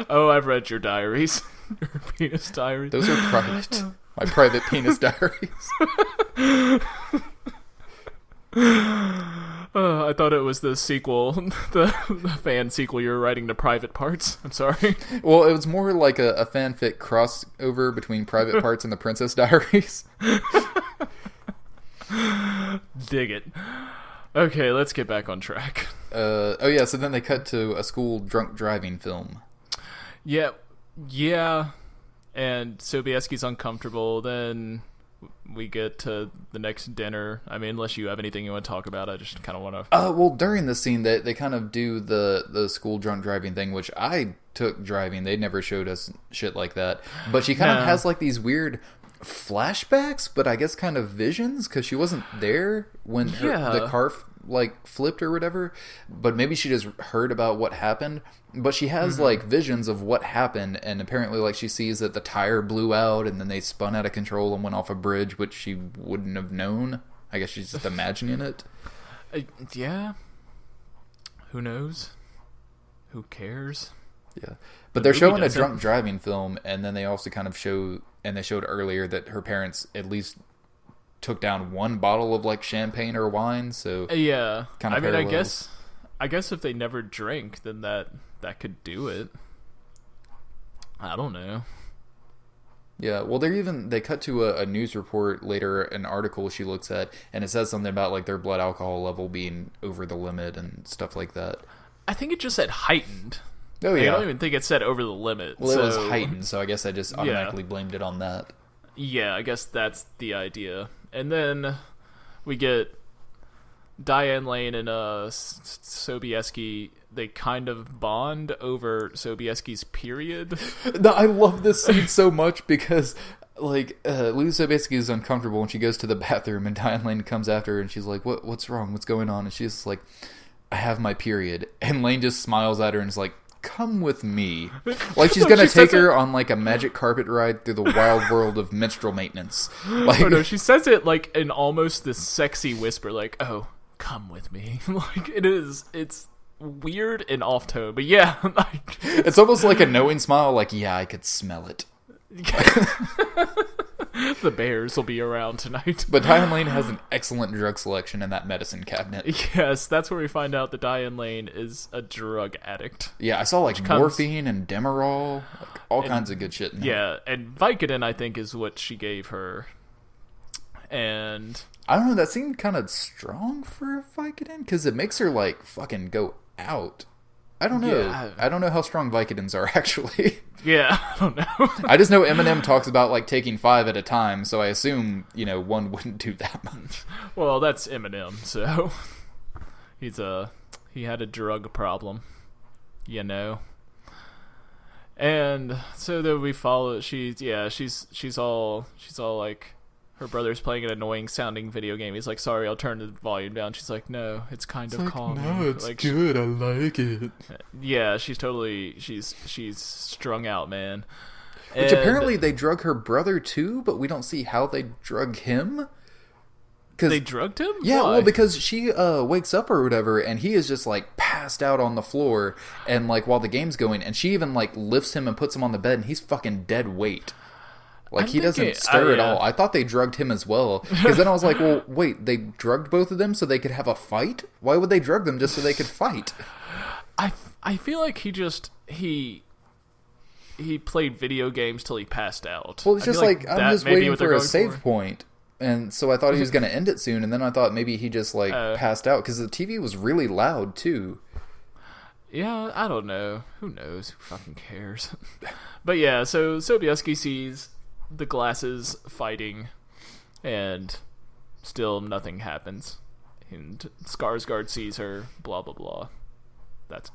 A: Oh, I've read your diaries. Your penis diaries.
B: Those are private. My private penis diaries.
A: I thought it was the sequel, the fan sequel you were writing to Private Parts. I'm sorry.
B: Well, it was more like a fanfic crossover between Private Parts and the Princess Diaries.
A: Dig it. Okay, let's get back on track.
B: So then they cut to a school drunk driving film.
A: Yeah. And Sobieski's uncomfortable, then we get to the next dinner. I mean, unless you have anything you want to talk about, I just kind of want to...
B: Well, during the scene, they kind of do the school drunk driving thing, which I took driving. They never showed us shit like that. But she kind of has like these weird flashbacks, but I guess kind of visions, because she wasn't there when the car flipped or whatever. But maybe she just heard about what happened. But she has like visions of what happened, and apparently like she sees that the tire blew out and then they spun out of control and went off a bridge, which she wouldn't have known. I guess she's just imagining it.
A: Yeah. Who knows? Who cares?
B: Yeah. But they're showing a drunk driving film, and then they also kind of show, and they showed earlier that her parents at least took down one bottle of like champagne or wine, so
A: yeah.
B: Kind of
A: I guess if they never drink, then that could do it. I don't know.
B: Yeah, well, they cut to a news report later, an article she looks at, and it says something about like their blood alcohol level being over the limit and stuff like that.
A: I think it just said heightened.
B: Oh yeah.
A: I don't even think it said over the limit.
B: Well, it was heightened, so I guess I just automatically blamed it on that.
A: Yeah, I guess that's the idea. And then we get Diane Lane and Sobieski. They kind of bond over Sobieski's period.
B: No, I love this scene so much because, like, Lou Sobieski is uncomfortable when she goes to the bathroom, and Diane Lane comes after her, and she's like, "What's wrong? What's going on?" And she's just like, "I have my period." And Lane just smiles at her and is like, "Come with me." Like she's gonna take her on like a magic carpet ride through the wild world of menstrual maintenance. Like,
A: oh no, she says it like in almost this sexy whisper, like, "Oh, come with me." Like it's weird and off tone, but yeah, like,
B: it's almost like a knowing smile, like, yeah, I could smell it.
A: The bears will be around tonight.
B: But Diane Lane has an excellent drug selection in that medicine cabinet.
A: Yes, that's where we find out that Diane Lane is a drug addict.
B: Yeah, I saw like morphine and Demerol, like all kinds of good shit in there.
A: Yeah, and Vicodin, I think, is what she gave her. And
B: I don't know, that seemed kind of strong for Vicodin, because it makes her like fucking go out. I don't know. Yeah. I don't know how strong Vicodins are, actually.
A: Yeah, I don't know.
B: I just know Eminem talks about like taking 5 at a time, so I assume, one wouldn't do that much.
A: Well, that's Eminem, so he had a drug problem, And so then we follow. She's all like, her brother's playing an annoying sounding video game. He's like, "Sorry, I'll turn the volume down." She's like, "No, it's kind of calming."
B: No, it's like, good. I like it.
A: Yeah, she's strung out, man.
B: Which apparently they drug her brother too, but we don't see how they drug him.
A: They drugged him?
B: Yeah,
A: Why?
B: well, because she wakes up or whatever, and he is just like passed out on the floor, and like while the game's going, and she even like lifts him and puts him on the bed, and he's fucking dead weight. Like, he doesn't stir at all. I thought they drugged him as well. Because then I was like, well, wait, they drugged both of them so they could have a fight? Why would they drug them just so they could fight?
A: I feel like he played video games till he passed out.
B: Well, it's just like I'm just waiting for a save point. And so I thought he was going to end it soon. And then I thought maybe he just, like, passed out. Because the TV was really loud, too.
A: Yeah, I don't know. Who knows? Who fucking cares? But yeah, so Sobieski sees the glasses fighting, and still nothing happens. and Skarsgård sees her, blah blah blah. That's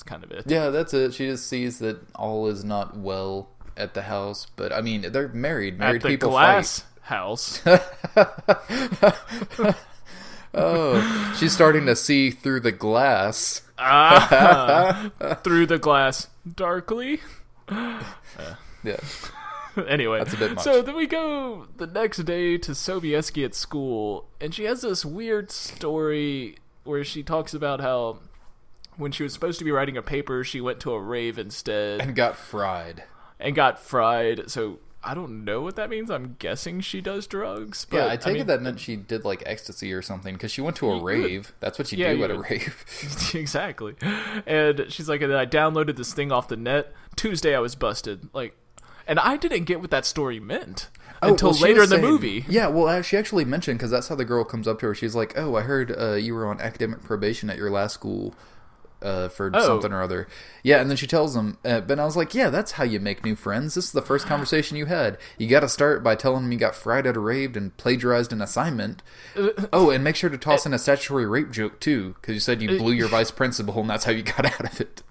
A: kind of it.
B: Yeah, that's it. She just sees that all is not well at the house, but I mean, they're married. Married people
A: glass
B: fight.
A: House.
B: Oh, she's starting to see through the glass.
A: Through the glass darkly.
B: Yeah.
A: Anyway,
B: that's a bit much.
A: So then we go the next day to Sobieski at school, and she has this weird story where she talks about how when she was supposed to be writing a paper, she went to a rave instead.
B: And got fried.
A: So I don't know what that means. I'm guessing she does drugs. But,
B: yeah, I take it that meant she did like ecstasy or something, because she went to a rave. That's what you do at a rave.
A: Exactly. And she's like, and then I downloaded this thing off the net. Tuesday I was busted. Like, and I didn't get what that story meant until later in the movie.
B: Yeah, well, she actually mentioned, because that's how the girl comes up to her. She's like, oh, I heard you were on academic probation at your last school. For something or other. Yeah, and then she tells him, but I was like, yeah, that's how you make new friends. This is the first conversation you had. You got to start by telling him you got fried at a rave and plagiarized an assignment. Oh, and make sure to toss in a statutory rape joke, too, because you said you blew your vice principal, and that's how you got out of it.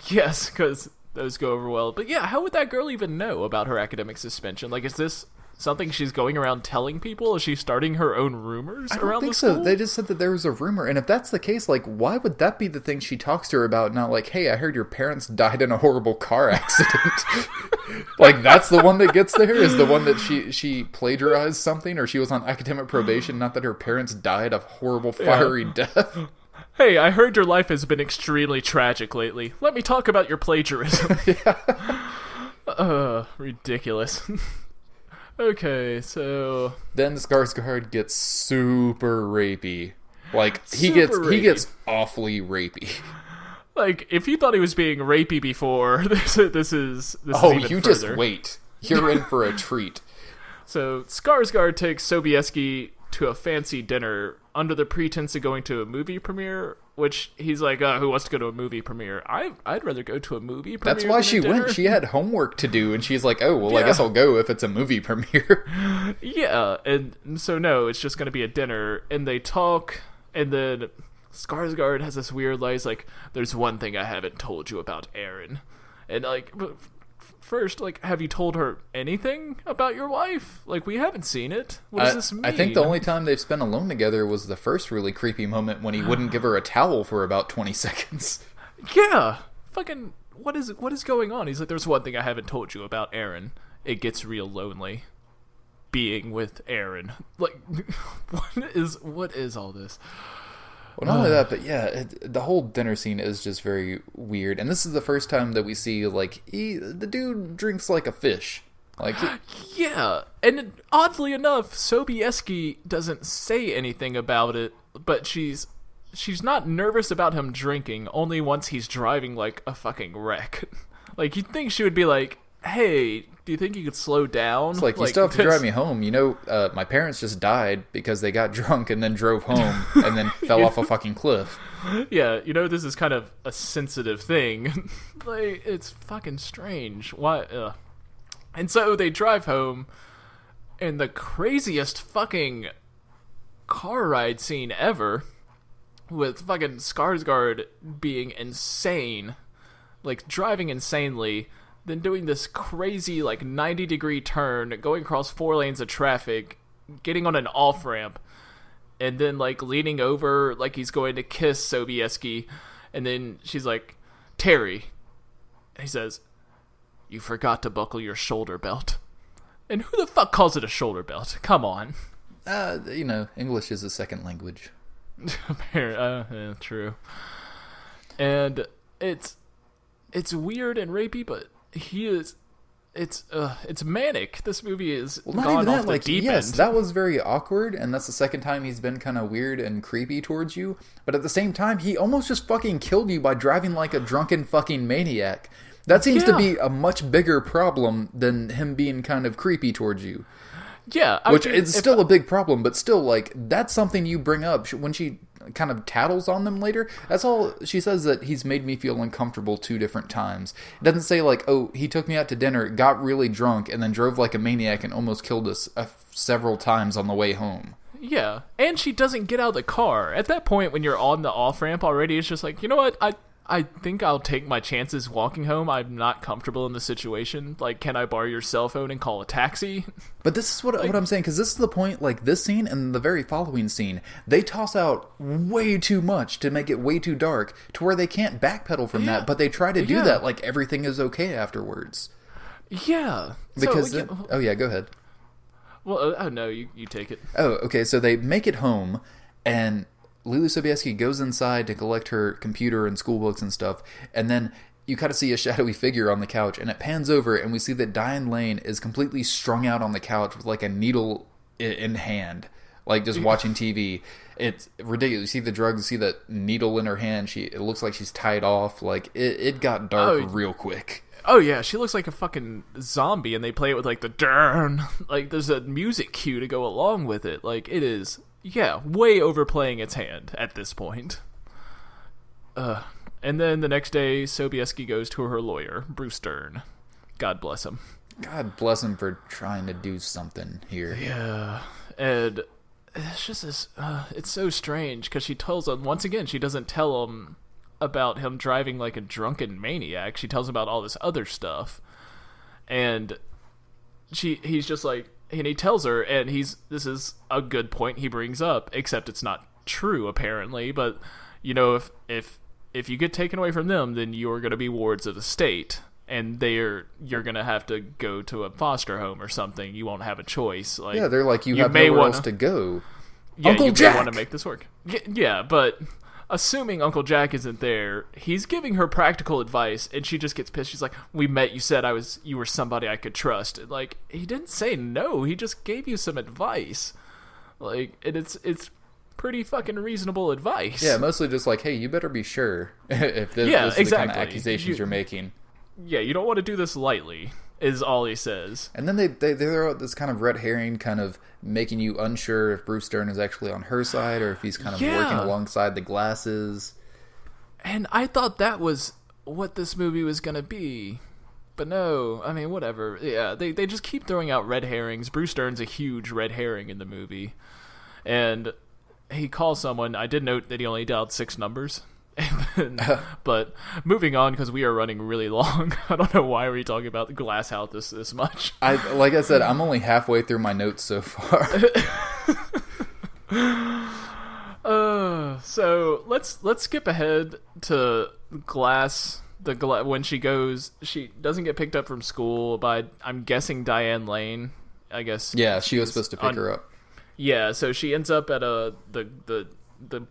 A: Yes, because those go over well. But yeah, how would that girl even know about her academic suspension? Like, is this something she's going around telling people? Is she starting her own rumors around the school?
B: So. They just said that there was a rumor, and if that's the case, like, why would that be the thing she talks to her about? Not like, hey, I heard your parents died in a horrible car accident. Like, that's the one that gets there? Is the one that she plagiarized something, or she was on academic probation, not that her parents died of horrible fiery death?
A: Hey, I heard your life has been extremely tragic lately. Let me talk about your plagiarism. Ridiculous. Okay, so
B: then Skarsgård gets super rapey. Like he gets awfully rapey.
A: Like if you thought he was being rapey before, this is even
B: you
A: further.
B: Just wait. You're in for a treat.
A: So Skarsgård takes Sobieski to a fancy dinner under the pretense of going to a movie premiere, which he's like, who wants to go to a movie premiere? I'd rather go to a movie premiere.
B: That's why she went. She had homework to do, and she's like, I guess I'll go if it's a movie premiere.
A: Yeah, and so no, it's just going to be a dinner, and they talk, and then Skarsgård has this weird line, like, there's one thing I haven't told you about Erin. And like, first, like, have you told her anything about your wife? Like, we haven't seen it. What does this mean?
B: I think the only time they've spent alone together was the first really creepy moment when he wouldn't give her a towel for about 20 seconds.
A: Yeah. Fucking, what is going on? He's like, there's one thing I haven't told you about Erin. It gets real lonely being with Erin. Like, what is all this?
B: Well, not only that, but yeah, the whole dinner scene is just very weird. And this is the first time that we see, like, the dude drinks like a fish. Like,
A: yeah, and oddly enough, Sobieski doesn't say anything about it, but she's not nervous about him drinking, only once he's driving like a fucking wreck. Like, you'd think she would be like, hey, do you think you could slow down?
B: It's like, you still have to drive me home. You know, my parents just died because they got drunk and then drove home and then fell off a fucking cliff.
A: Yeah, you know, this is kind of a sensitive thing. Like, it's fucking strange. Why? And so they drive home, and the craziest fucking car ride scene ever, with fucking Skarsgård being insane, like driving insanely, then doing this crazy like 90-degree turn, going across 4 lanes of traffic, getting on an off-ramp, and then like leaning over like he's going to kiss Sobieski, and then she's like, Terry. And he says, you forgot to buckle your shoulder belt. And who the fuck calls it a shoulder belt? Come on.
B: You know, English is a second language.
A: Yeah, true. And it's weird and rapey, but it's manic. This movie is gone off the deep end.
B: That was very awkward, and that's the second time he's been kind of weird and creepy towards you. But at the same time, he almost just fucking killed you by driving like a drunken fucking maniac. That seems to be a much bigger problem than him being kind of creepy towards you.
A: Yeah.
B: Which is still a big problem, but still, like, that's something you bring up when she kind of tattles on them later. That's all she says, that he's made me feel uncomfortable 2 different times. It doesn't say, like, oh, he took me out to dinner, got really drunk, and then drove like a maniac and almost killed us several times on the way home.
A: Yeah, and she doesn't get out of the car. At that point, when you're on the off-ramp already, it's just like, you know what, I think I'll take my chances walking home. I'm not comfortable in the situation. Like, can I borrow your cell phone and call a taxi?
B: But this is what I'm saying, because this is the point, like, this scene and the very following scene, they toss out way too much to make it way too dark, to where they can't backpedal from that, but they try to do that like everything is okay afterwards.
A: Yeah.
B: Because, oh yeah, go ahead.
A: Well, no, you take it.
B: Oh, okay, so they make it home, and Lily Sobieski goes inside to collect her computer and school books and stuff, and then you kind of see a shadowy figure on the couch, and it pans over, and we see that Diane Lane is completely strung out on the couch with like a needle in hand, like just watching TV. It's ridiculous. You see the drugs, you see that needle in her hand. It looks like she's tied off. Like it got dark real quick.
A: Oh yeah, she looks like a fucking zombie, and they play it with like the dern, like there's a music cue to go along with it. Like it is, yeah, way overplaying its hand at this point. And then the next day, Sobieski goes to her lawyer, Bruce Dern. God bless him.
B: God bless him for trying to do something here.
A: Yeah, and it's just this. It's so strange because she tells him once again. She doesn't tell him about him driving like a drunken maniac. She tells him about all this other stuff, and he's just like, and he tells her, and this is a good point he brings up, except it's not true apparently. But you know, if you get taken away from them, then you're going to be wards of the state, and you're going to have to go to a foster home or something. You won't have a choice. Like,
B: yeah, they're like, you have nowhere else to go.
A: Yeah,
B: Uncle
A: you
B: Jack!
A: may want to make this work. Yeah, but assuming Uncle Jack isn't there, he's giving her practical advice, and she just gets pissed. She's like, "We met. You said you were somebody I could trust." Like, he didn't say no. He just gave you some advice. Like, and it's pretty fucking reasonable advice.
B: Yeah, mostly just like, hey, you better be sure if this is the kind of accusations you're making.
A: Yeah, you don't want to do this lightly, is all he says.
B: And then they throw out this kind of red herring, kind of making you unsure if Bruce Dern is actually on her side or if he's kind of working alongside the glasses.
A: And I thought that was what this movie was going to be. But no, I mean, whatever. Yeah, they just keep throwing out red herrings. Bruce Dern's a huge red herring in the movie. And he calls someone. I did note that he only dialed 6 numbers. But moving on, because we are running really long. I don't know why we're talking about the glass house this much.
B: Like I said, I'm only halfway through my notes so far.
A: So let's skip ahead to glass. When she doesn't get picked up from school by, I'm guessing, Diane Lane. I guess.
B: Yeah, she was supposed to pick her up.
A: Yeah, so she ends up at the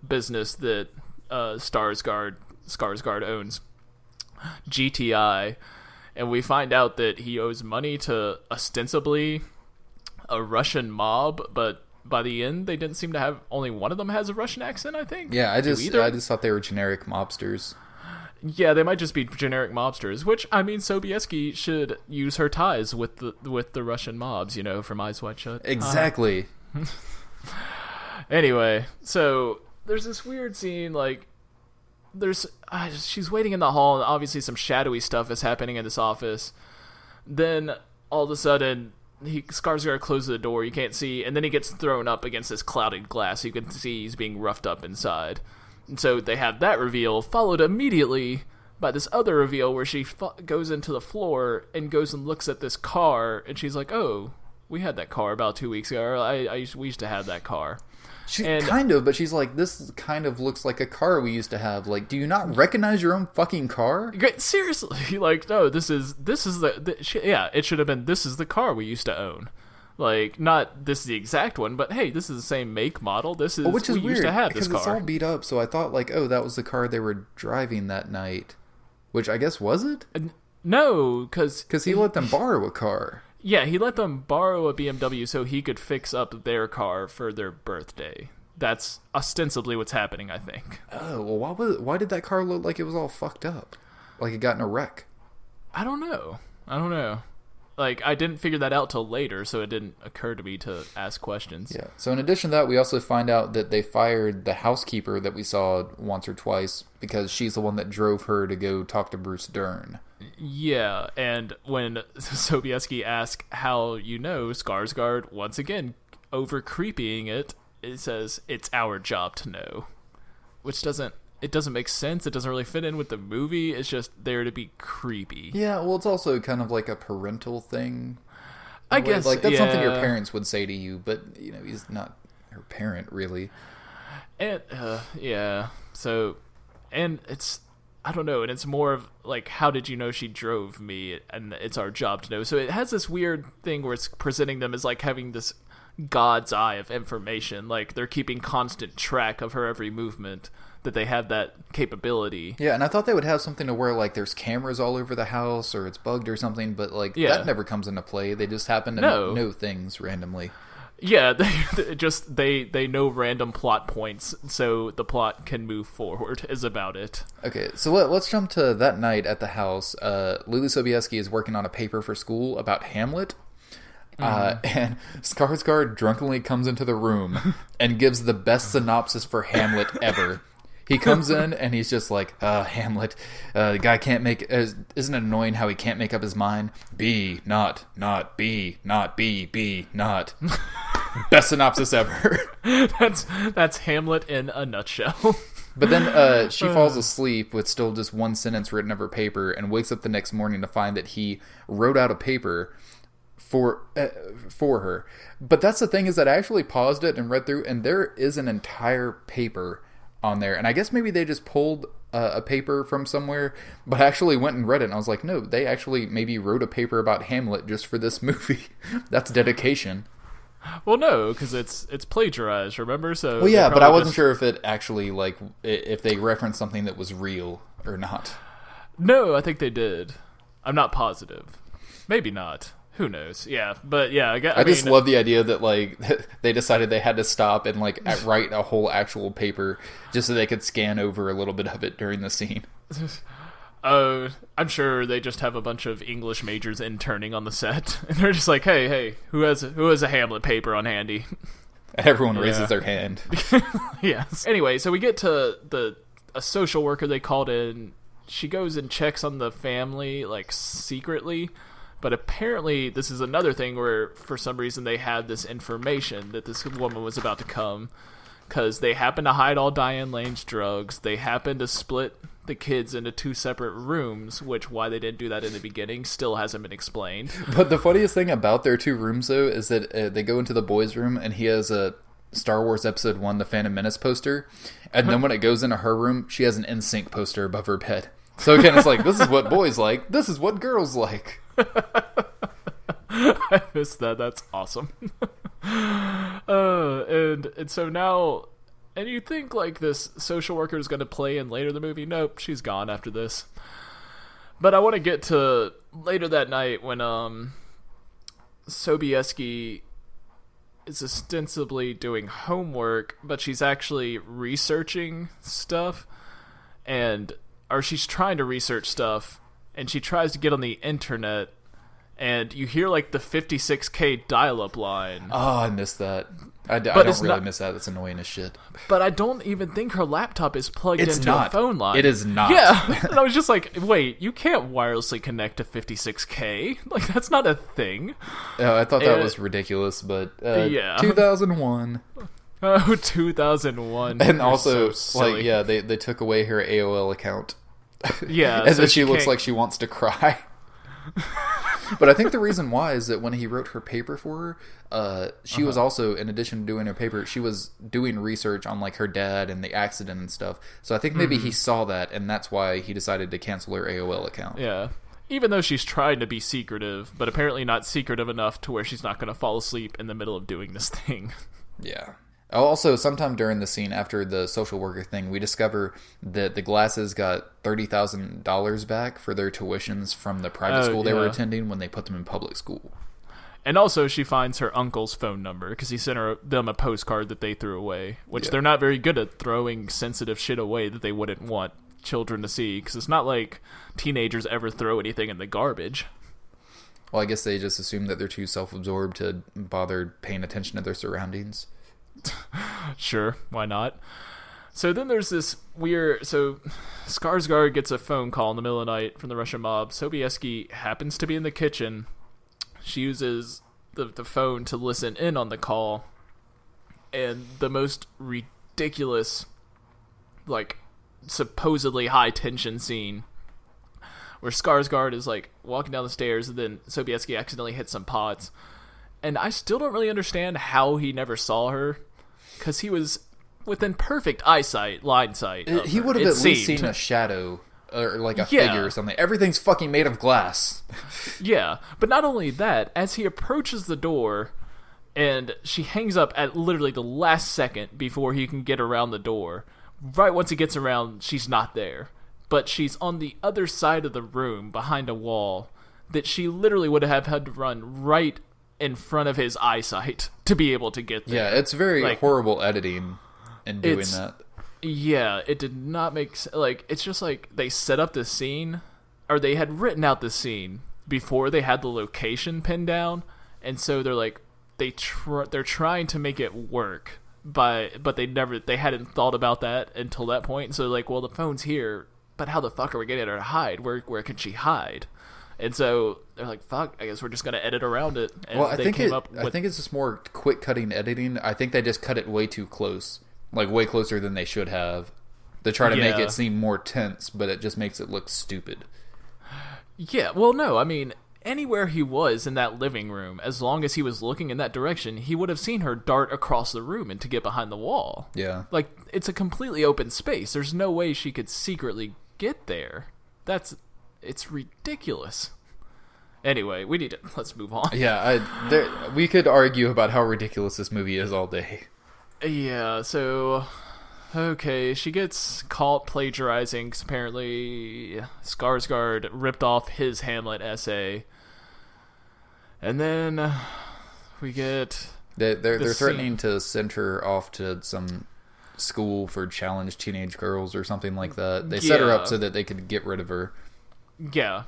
A: business that Skarsgård owns, GTI, and we find out that he owes money to ostensibly a Russian mob, but by the end they didn't seem to have, only one of them has a Russian accent, I think.
B: Yeah, I just thought they were generic mobsters.
A: Yeah, they might just be generic mobsters, which, I mean, Sobieski should use her ties with the Russian mobs, you know, from Eyes Wide Shut.
B: Exactly.
A: Anyway, so there's this weird scene, like, she's waiting in the hall, and obviously some shadowy stuff is happening in this office. Then, all of a sudden, Skarsgård closes the door, you can't see, and then he gets thrown up against this clouded glass, so you can see he's being roughed up inside. And so they have that reveal, followed immediately by this other reveal where she goes into the floor and goes and looks at this car, and she's like, "Oh, we had that car about 2 weeks ago. We used to have that car."
B: But she's like, "This kind of looks like a car we used to have. Like, do you not recognize your own fucking car?"
A: Seriously, like, no, it should have been, this is the car we used to own. Like, not this is the exact one, but hey, this is the same make, model. This is,
B: which is
A: we
B: weird,
A: used to have this car.
B: Because it's all beat up, so I thought, like, oh, that was the car they were driving that night. Which I guess, was it?
A: No, because
B: he let them borrow a car.
A: Yeah, he let them borrow a BMW so he could fix up their car for their birthday. That's ostensibly what's happening, I think.
B: Oh, well, why did that car look like it was all fucked up? Like it got in a wreck?
A: I don't know. Like, I didn't figure that out till later, so it didn't occur to me to ask questions.
B: Yeah, so in addition to that, we also find out that they fired the housekeeper that we saw once or twice because she's the one that drove her to go talk to Bruce Dern.
A: Yeah, and when Sobieski asks how you know, Skarsgård, once again, over-creepying it, it says, "It's our job to know," which doesn't make sense. It doesn't really fit in with the movie. It's just there to be creepy.
B: Yeah, well, it's also kind of like a parental thing.
A: I guess,
B: like that's something your parents would say to you, but he's not her parent really.
A: And yeah, so, and it's, I don't know, and it's more of like, how did you know she drove me? And it's our job to know. So it has this weird thing where it's presenting them as like having this God's eye of information, like they're keeping constant track of her every movement, that they have that capability.
B: Yeah, and I thought they would have something to where like there's cameras all over the house or it's bugged or something, but like that never comes into play. They just happen to know things randomly.
A: Yeah, they know random plot points, so the plot can move forward, is about it.
B: Okay, so let's jump to that night at the house. Lily Sobieski is working on a paper for school about Hamlet. And Skarsgård drunkenly comes into the room and gives the best synopsis for Hamlet ever. He comes in and he's just like, Hamlet, the guy can't make, isn't it annoying how he can't make up his mind? B, not, B, not B, B, not. Best synopsis ever.
A: That's Hamlet in a nutshell.
B: But then she falls asleep with still just one sentence written of her paper and wakes up the next morning to find that he wrote out a paper for her. But that's the thing, is that I actually paused it and read through, and there is an entire paper on there. And I guess maybe they just pulled a paper from somewhere, but I actually went and read it, and I was like, no, they actually maybe wrote a paper about Hamlet just for this movie. That's dedication.
A: Well, no, because it's plagiarized, remember? So
B: well, yeah, but I wasn't sure if it actually, like, if they referenced something that was real or not.
A: No, I think they did. I'm not positive. Maybe not. Who knows? Yeah, but yeah, I
B: just love the idea that like they decided they had to stop and like write a whole actual paper just so they could scan over a little bit of it during the scene.
A: I'm sure they just have a bunch of English majors interning on the set, and they're just like, hey, who has a Hamlet paper on handy?
B: And everyone raises their hand.
A: Yes. Anyway, so we get to a social worker they called in. She goes and checks on the family like secretly. But apparently this is another thing where for some reason they had this information that this woman was about to come, because they happen to hide all Diane Lane's drugs. They happen to split the kids into two separate rooms, which why they didn't do that in the beginning still hasn't been explained.
B: But the funniest thing about their two rooms, though, is that they go into the boys' room and he has a Star Wars Episode 1, The Phantom Menace poster. And then when it goes into her room, she has an NSYNC poster above her bed. So again, it's like, this is what boys like. This is what girls like.
A: I missed that. That's awesome. And so now, and you think like this social worker is going to play in later in the movie? Nope, she's gone after this. But I want to get to later that night when Sobieski is ostensibly doing homework, but she's actually researching stuff, or she's trying to research stuff. And she tries to get on the internet, and you hear like the 56K dial-up line.
B: Oh, I missed that. I don't really miss that. That's annoying as shit.
A: But I don't even think her laptop is plugged into a phone line.
B: It is not.
A: Yeah. And I was just like, wait, you can't wirelessly connect to 56K? Like, that's not a thing.
B: Oh, I thought that was ridiculous, but
A: yeah.
B: 2001.
A: Oh, 2001.
B: And also, so like, yeah, they took away her AOL account.
A: Yeah.
B: And then she looks like she wants to cry. But I think the reason why is that when he wrote her paper for her, she was also, in addition to doing her paper, she was doing research on like her dad and the accident and stuff. So I think maybe he saw that, and that's why he decided to cancel her AOL account.
A: Yeah. Even though she's trying to be secretive, but apparently not secretive enough to where she's not going to fall asleep in the middle of doing this thing.
B: Yeah. Also, sometime during the scene after the social worker thing, we discover that the Glasses got $30,000 back for their tuitions from the private school they were attending when they put them in public school.
A: And also, she finds her uncle's phone number because he sent them a postcard that they threw away, which they're not very good at throwing sensitive shit away that they wouldn't want children to see, because it's not like teenagers ever throw anything in the garbage.
B: Well, I guess they just assume that they're too self-absorbed to bother paying attention to their surroundings.
A: Sure, why not? So then there's this weird... So Skarsgård gets a phone call in the middle of the night from the Russian mob. Sobieski happens to be in the kitchen. She uses the phone to listen in on the call. and the most ridiculous, like, supposedly high tension scene where Skarsgård is like walking down the stairs and then Sobieski accidentally hits some pots, and I still don't really understand how he never saw her, because he was within perfect line sight.
B: He would have at least seen a shadow or like a figure or something. Everything's fucking made of glass.
A: Yeah, but not only that, as he approaches the door and she hangs up at literally the last second before he can get around the door, right once he gets around, she's not there. But she's on the other side of the room behind a wall that she literally would have had to run right in front of his eyesight to be able to get there.
B: Yeah, it's very horrible editing in doing that.
A: Yeah, it did not make sense. Like, it's just like they set up this scene, or they had written out the scene before they had the location pinned down, and so they're like, they're trying to make it work, but they hadn't thought about that until that point. So like, well, the phone's here, but how the fuck are we getting her to hide? Where can she hide? And so they're like, fuck, I guess we're just gonna edit around it. And
B: well, I think it's just more quick cutting editing. I think they just cut it way too close. Like, way closer than they should have, to try to make it seem more tense, but it just makes it look stupid.
A: Yeah, well, no, I mean, anywhere he was in that living room, as long as he was looking in that direction, he would have seen her dart across the room and to get behind the wall.
B: Yeah.
A: Like, it's a completely open space. There's no way she could secretly get there. It's ridiculous. Anyway, let's move on.
B: Yeah, we could argue about how ridiculous this movie is all day.
A: Yeah, so, okay, she gets caught plagiarizing because apparently Skarsgård ripped off his Hamlet essay. And then we get...
B: They're threatening to send her off to some school for challenged teenage girls or something like that. They set her up so that they could get rid of her.
A: Yeah,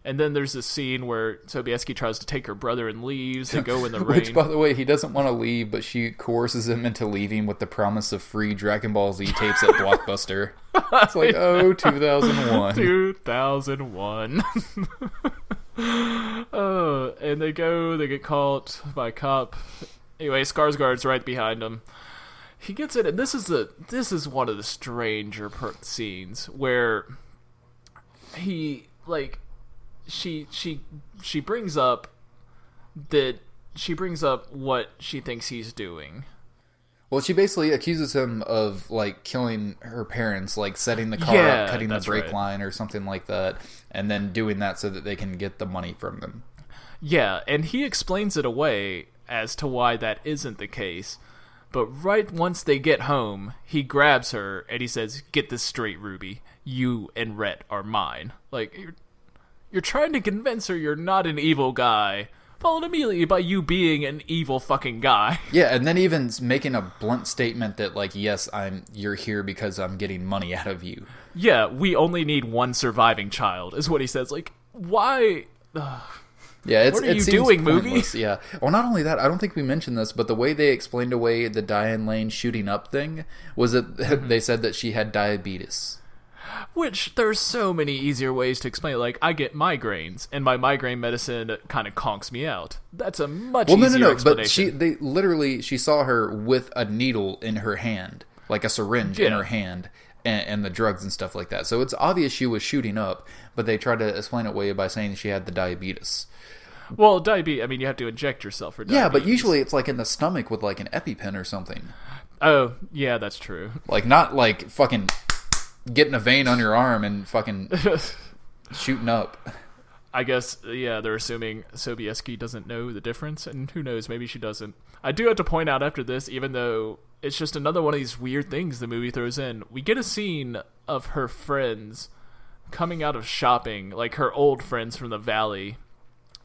A: and then there's this scene where Sobieski tries to take her brother and leaves. They go in the rain.
B: Which, by the way, he doesn't want to leave, but she coerces him into leaving with the promise of free Dragon Ball Z tapes at Blockbuster. It's like, 2001.
A: 2001. And they get caught by a cop. Anyway, Skarsgård's right behind him. He gets it, and this is one of the stranger scenes where he, like... She brings up what she thinks he's doing.
B: Well, she basically accuses him of like killing her parents, like setting the car up, cutting the brake line or something like that, and then doing that so that they can get the money from them.
A: Yeah, and he explains it away as to why that isn't the case. But right once they get home, he grabs her and he says, "Get this straight, Ruby. You and Rhett are mine." Like, You're trying to convince her you're not an evil guy, followed immediately by you being an evil fucking guy.
B: Yeah, and then even making a blunt statement that, like, yes, you're here because I'm getting money out of you.
A: Yeah, we only need one surviving child, is what he says. Like, why?
B: Yeah,
A: what are you doing,
B: pointless. Movie? Yeah. Well, not only that, I don't think we mentioned this, but the way they explained away the Diane Lane shooting up thing was that they said that she had diabetes.
A: Which, there's so many easier ways to explain it. Like, I get migraines, and my migraine medicine kind of conks me out. That's a much easier explanation.
B: But she saw her with a needle in her hand, like a syringe in her hand, and the drugs and stuff like that. So it's obvious she was shooting up, but they tried to explain it away by saying she had the diabetes.
A: Well, diabetes, I mean, you have to inject yourself for diabetes.
B: Yeah, but usually it's like in the stomach with like an EpiPen or something.
A: Oh, yeah, that's true.
B: Like, not like fucking... getting a vein on your arm and fucking shooting up.
A: I guess, yeah, they're assuming Sobieski doesn't know the difference, and who knows, maybe she doesn't. I do have to point out after this, even though it's just another one of these weird things the movie throws in, we get a scene of her friends coming out of shopping, like her old friends from the valley,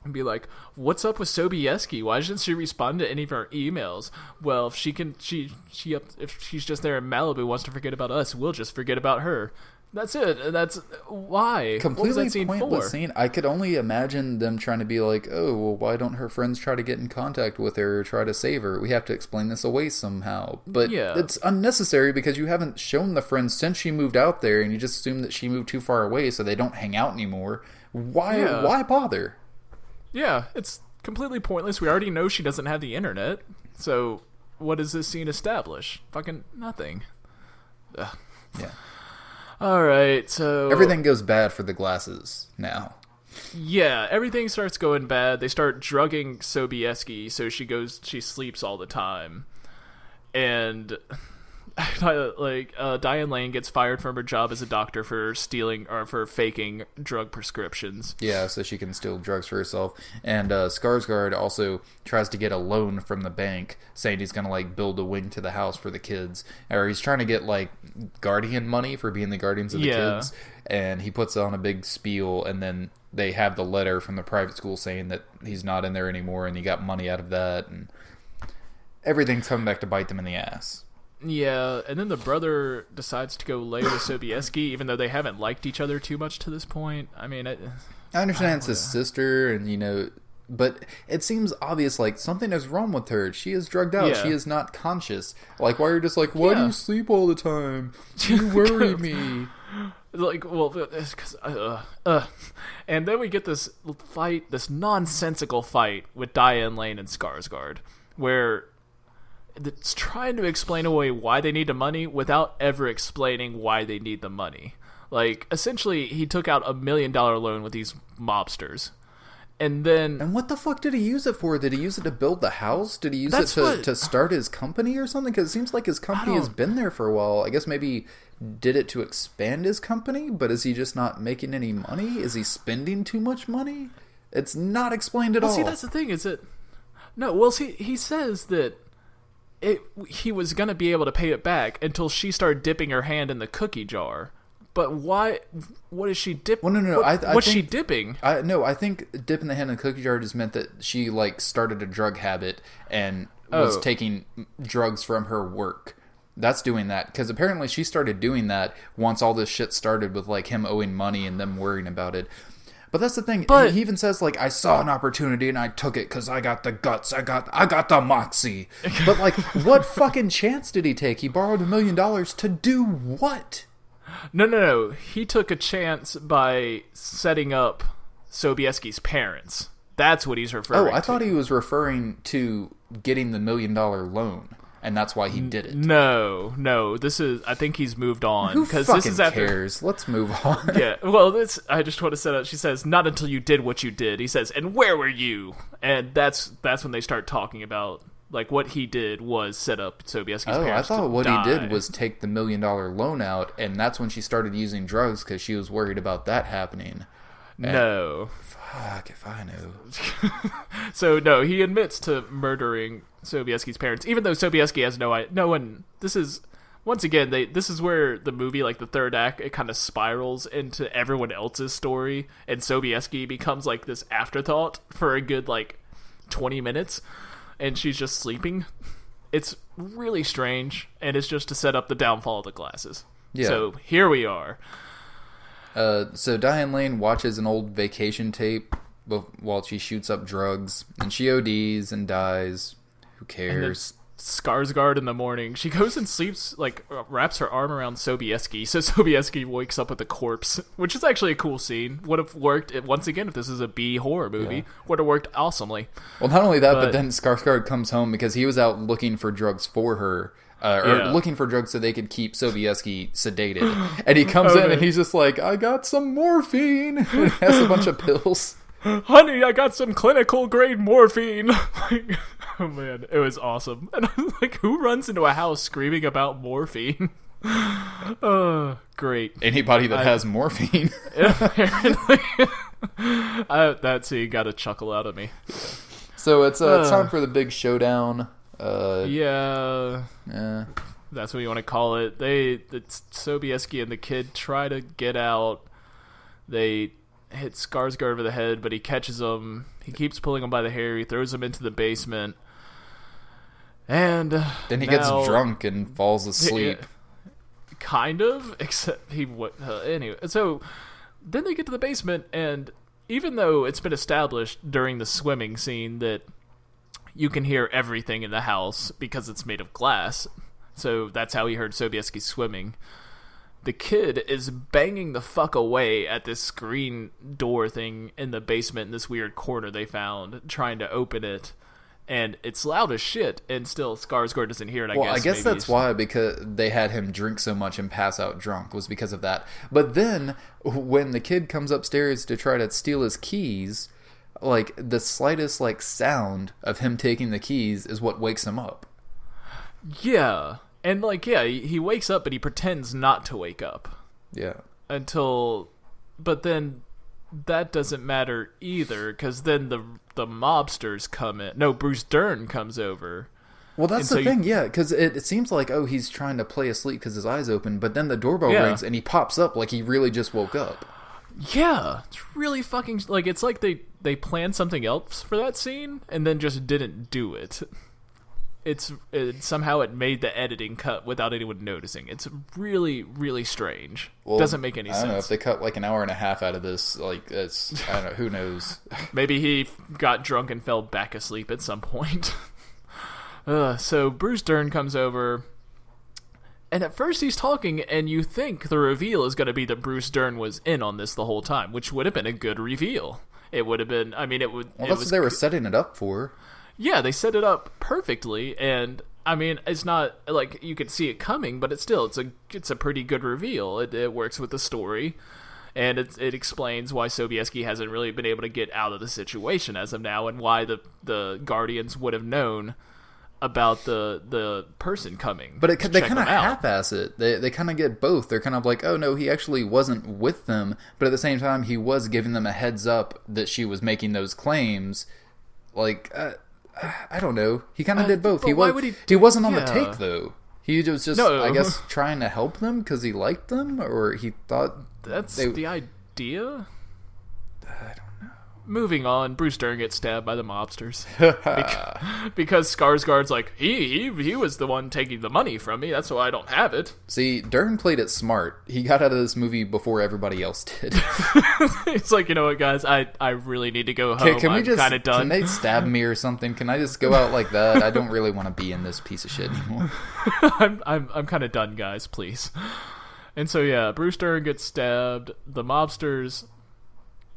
A: and be like, "What's up with Sobieski? Why doesn't she respond to any of our emails? Well, if if she's just there in Malibu, wants to forget about us, we'll just forget about her." That's it. And that's why.
B: Completely pointless scene. I could only imagine them trying to be like, "Oh, well, why don't her friends try to get in contact with her or try to save her? We have to explain this away somehow." But it's unnecessary because you haven't shown the friends since she moved out there, and you just assume that she moved too far away so they don't hang out anymore. Why bother?
A: Yeah, it's completely pointless. We already know she doesn't have the internet, so what does this scene establish? Fucking nothing. Ugh.
B: Yeah.
A: All right, so
B: everything goes bad for the glasses now.
A: Yeah, everything starts going bad. They start drugging Sobieski, so she sleeps all the time. And Diane Lane gets fired from her job as a doctor for stealing or for faking drug prescriptions.
B: Yeah, so she can steal drugs for herself. And Skarsgård also tries to get a loan from the bank, saying he's gonna like build a wing to the house for the kids, or he's trying to get like guardian money for being the guardians of the kids. And he puts on a big spiel, and then they have the letter from the private school saying that he's not in there anymore, and he got money out of that, and everything's coming back to bite them in the ass.
A: Yeah, and then the brother decides to go lay with Sobieski, even though they haven't liked each other too much to this point. I mean, I
B: understand it's his sister, and but it seems obvious, like, something is wrong with her. She is drugged out. Yeah. She is not conscious. Like, why are you just like, why do you sleep all the time? You worry me.
A: Like, well, it's because, and then we get this fight, this nonsensical fight with Diane Lane and Skarsgård, where it's trying to explain away why they need the money without ever explaining why they need the money. Like, essentially, he took out $1 million loan with these mobsters. And
B: what the fuck did he use it for? Did he use it to build the house? Did he use it to start his company or something? Because it seems like his company has been there for a while. I guess maybe did it to expand his company, but is he just not making any money? Is he spending too much money? It's not explained at all.
A: See, that's the thing, is it? No, well, see, he says that he was going to be able to pay it back until she started dipping her hand in the cookie jar. But why? What is she dipping?
B: Well, no.
A: What's she dipping?
B: I think dipping the hand in the cookie jar just meant that she like started a drug habit and was taking drugs from her work. That's doing that, because apparently she started doing that once all this shit started with like him owing money and them worrying about it. But that's the thing. But he even says like, I saw an opportunity and I took it because I got the guts. I got the moxie. But like, what fucking chance did he take? He borrowed $1 million to do what?
A: No. He took a chance by setting up Sobieski's parents. That's what he's referring to.
B: Oh, I thought he was referring to getting the $1 million loan, and that's why he did it.
A: No. I think he's moved on.
B: Who fucking cares? Let's move on.
A: Yeah, well, I just want to set up. She says, not until you did what you did. He says, and where were you? And that's when they start talking about, like, what he did was set up Sobieski's parents.
B: I thought what he did was take the $1 million loan out, and that's when she started using drugs because she was worried about that happening.
A: No.
B: Fuck if I knew.
A: So, no, he admits to murdering Sobieski's parents, even though Sobieski has no one. This is, once again, this is where the movie, like the third act, it kind of spirals into everyone else's story, and Sobieski becomes like this afterthought for a good like 20 minutes, and she's just sleeping. It's really strange, and it's just to set up the downfall of the glasses. Yeah. So here we are.
B: So Diane Lane watches an old vacation tape while she shoots up drugs, and she ODs and dies. Who cares?
A: Skarsgård in the morning, she goes and sleeps, like, wraps her arm around Sobieski, so Sobieski wakes up with a corpse, which is actually a cool scene. Would have worked, once again, if this is a B horror movie, would have worked awesomely.
B: Well, not only that, but then Skarsgård comes home because he was out looking for drugs for her, looking for drugs so they could keep Sobieski sedated. And he comes in and he's just like, I got some morphine. And he has a bunch of pills.
A: Honey, I got some clinical grade morphine. Like, oh man, it was awesome. And I was like, who runs into a house screaming about morphine? Great.
B: Anybody that has morphine.
A: Apparently. That scene got a chuckle out of me.
B: So it's time for the big showdown.
A: Yeah. That's what you want to call it. Sobieski and the kid try to get out. They hit Skarsgård over the head, but he catches him. He keeps pulling him by the hair. He throws him into the basement. And
B: then he gets drunk and falls asleep.
A: Kind of, except anyway. So then they get to the basement, and even though it's been established during the swimming scene that you can hear everything in the house because it's made of glass, so that's how he heard Sobieski swimming. The kid is banging the fuck away at this screen door thing in the basement in this weird corner they found, trying to open it. and it's loud as shit, and still Skarsgård doesn't hear it.
B: I guess that's why, because they had him drink so much and pass out drunk, was because of that. But then when the kid comes upstairs to try to steal his keys, like the slightest like sound of him taking the keys is what wakes him up.
A: Yeah, and like he wakes up, but he pretends not to wake up.
B: Yeah.
A: But then that doesn't matter either, because then the mobsters come in. No, Bruce Dern comes over.
B: Well, that's the thing, yeah, because it seems like, he's trying to play asleep because his eyes open, but then the doorbell rings and he pops up like he really just woke up.
A: Yeah, it's really fucking, like, it's like they planned something else for that scene and then just didn't do it. Somehow it made the editing cut without anyone noticing. It's really, really strange. Well, doesn't make any sense.
B: I don't know if they cut like an hour and a half out of this. Like, I don't know. Who knows?
A: Maybe he got drunk and fell back asleep at some point. So Bruce Dern comes over, and at first he's talking, and you think the reveal is going to be that Bruce Dern was in on this the whole time, which would have been a good reveal. It would have been. I mean, it would.
B: Well, that's what they were setting it up for.
A: Yeah, they set it up perfectly, and I mean, it's not like you could see it coming, but it's a pretty good reveal. It works with the story, and it explains why Sobieski hasn't really been able to get out of the situation as of now, and why the Guardians would have known about the person coming.
B: But they kind of half-ass it. They kind of get both. They're kind of like, oh no, he actually wasn't with them, but at the same time, he was giving them a heads up that she was making those claims. Like, I don't know. He kind of did both. He wasn't on the take, though. He was just, I guess, trying to help them because he liked them, or he thought...
A: That's the idea?
B: I don't know.
A: Moving on, Bruce Dern gets stabbed by the mobsters. because Skarsgård's like, he was the one taking the money from me, that's why I don't have it.
B: See, Dern played it smart. He got out of this movie before everybody else did.
A: It's like, you know what, guys, I really need to go home. I'm kind of done.
B: Can they stab me or something? Can I just go out like that? I don't really want to be in this piece of shit anymore.
A: I'm kind of done, guys, please. And so, yeah, Bruce Dern gets stabbed. The mobsters...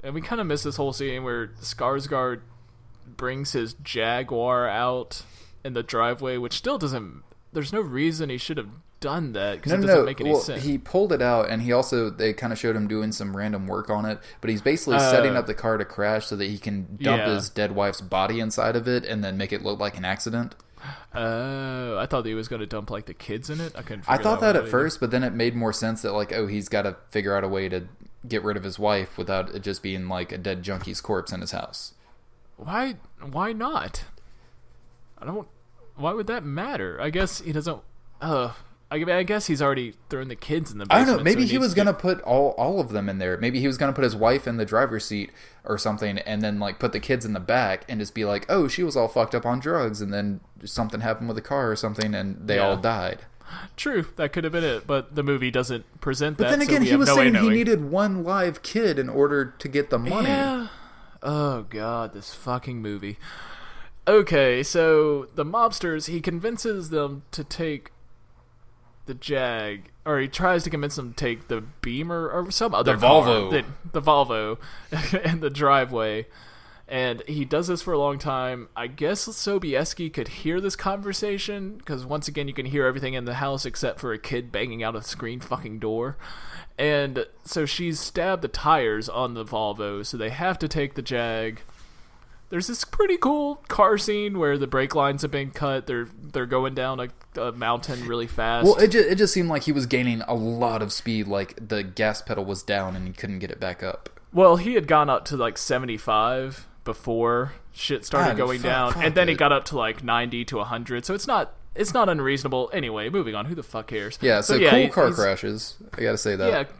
A: And we kind of miss this whole scene where Skarsgård brings his Jaguar out in the driveway, which still doesn't... There's no reason he should have done that, because it doesn't make any sense.
B: He pulled it out, and they kind of showed him doing some random work on it, but he's basically setting up the car to crash so that he can dump his dead wife's body inside of it and then make it look like an accident.
A: I thought he was going to dump like the kids in it.
B: I thought that at first, but then it made more sense that like, he's got to figure out a way to get rid of his wife without it just being like a dead junkie's corpse in his house.
A: Why not? Why would that matter? I guess he doesn't. I guess he's already thrown the kids in the basement.
B: I don't know. Maybe he was going to put all of them in there. Maybe he was going to put his wife in the driver's seat or something, and then like put the kids in the back and just be like, oh, she was all fucked up on drugs, and then something happened with the car or something, and they all died.
A: True, that could have been it, but the movie doesn't present that.
B: But then again, he was saying he needed one live kid in order to get the money.
A: Yeah. Oh god, this fucking movie. Okay, so the mobsters, he convinces them to take the Jag, or he tries to convince them to take the Beamer or some other car, the Volvo, in the driveway. And he does this for a long time. I guess Sobieski could hear this conversation, because once again, you can hear everything in the house except for a kid banging out a screen fucking door. And so she's stabbed the tires on the Volvo, so they have to take the Jag. There's this pretty cool car scene where the brake lines have been cut. They're going down a mountain really fast.
B: Well, it just seemed like he was gaining a lot of speed, like the gas pedal was down and he couldn't get it back up.
A: Well, he had gone up to like 75 before shit started going down, and then he got up to like 90 to 100. So it's not unreasonable. Anyway, moving on. Who the fuck cares?
B: Yeah. So cool car crashes. I gotta say that.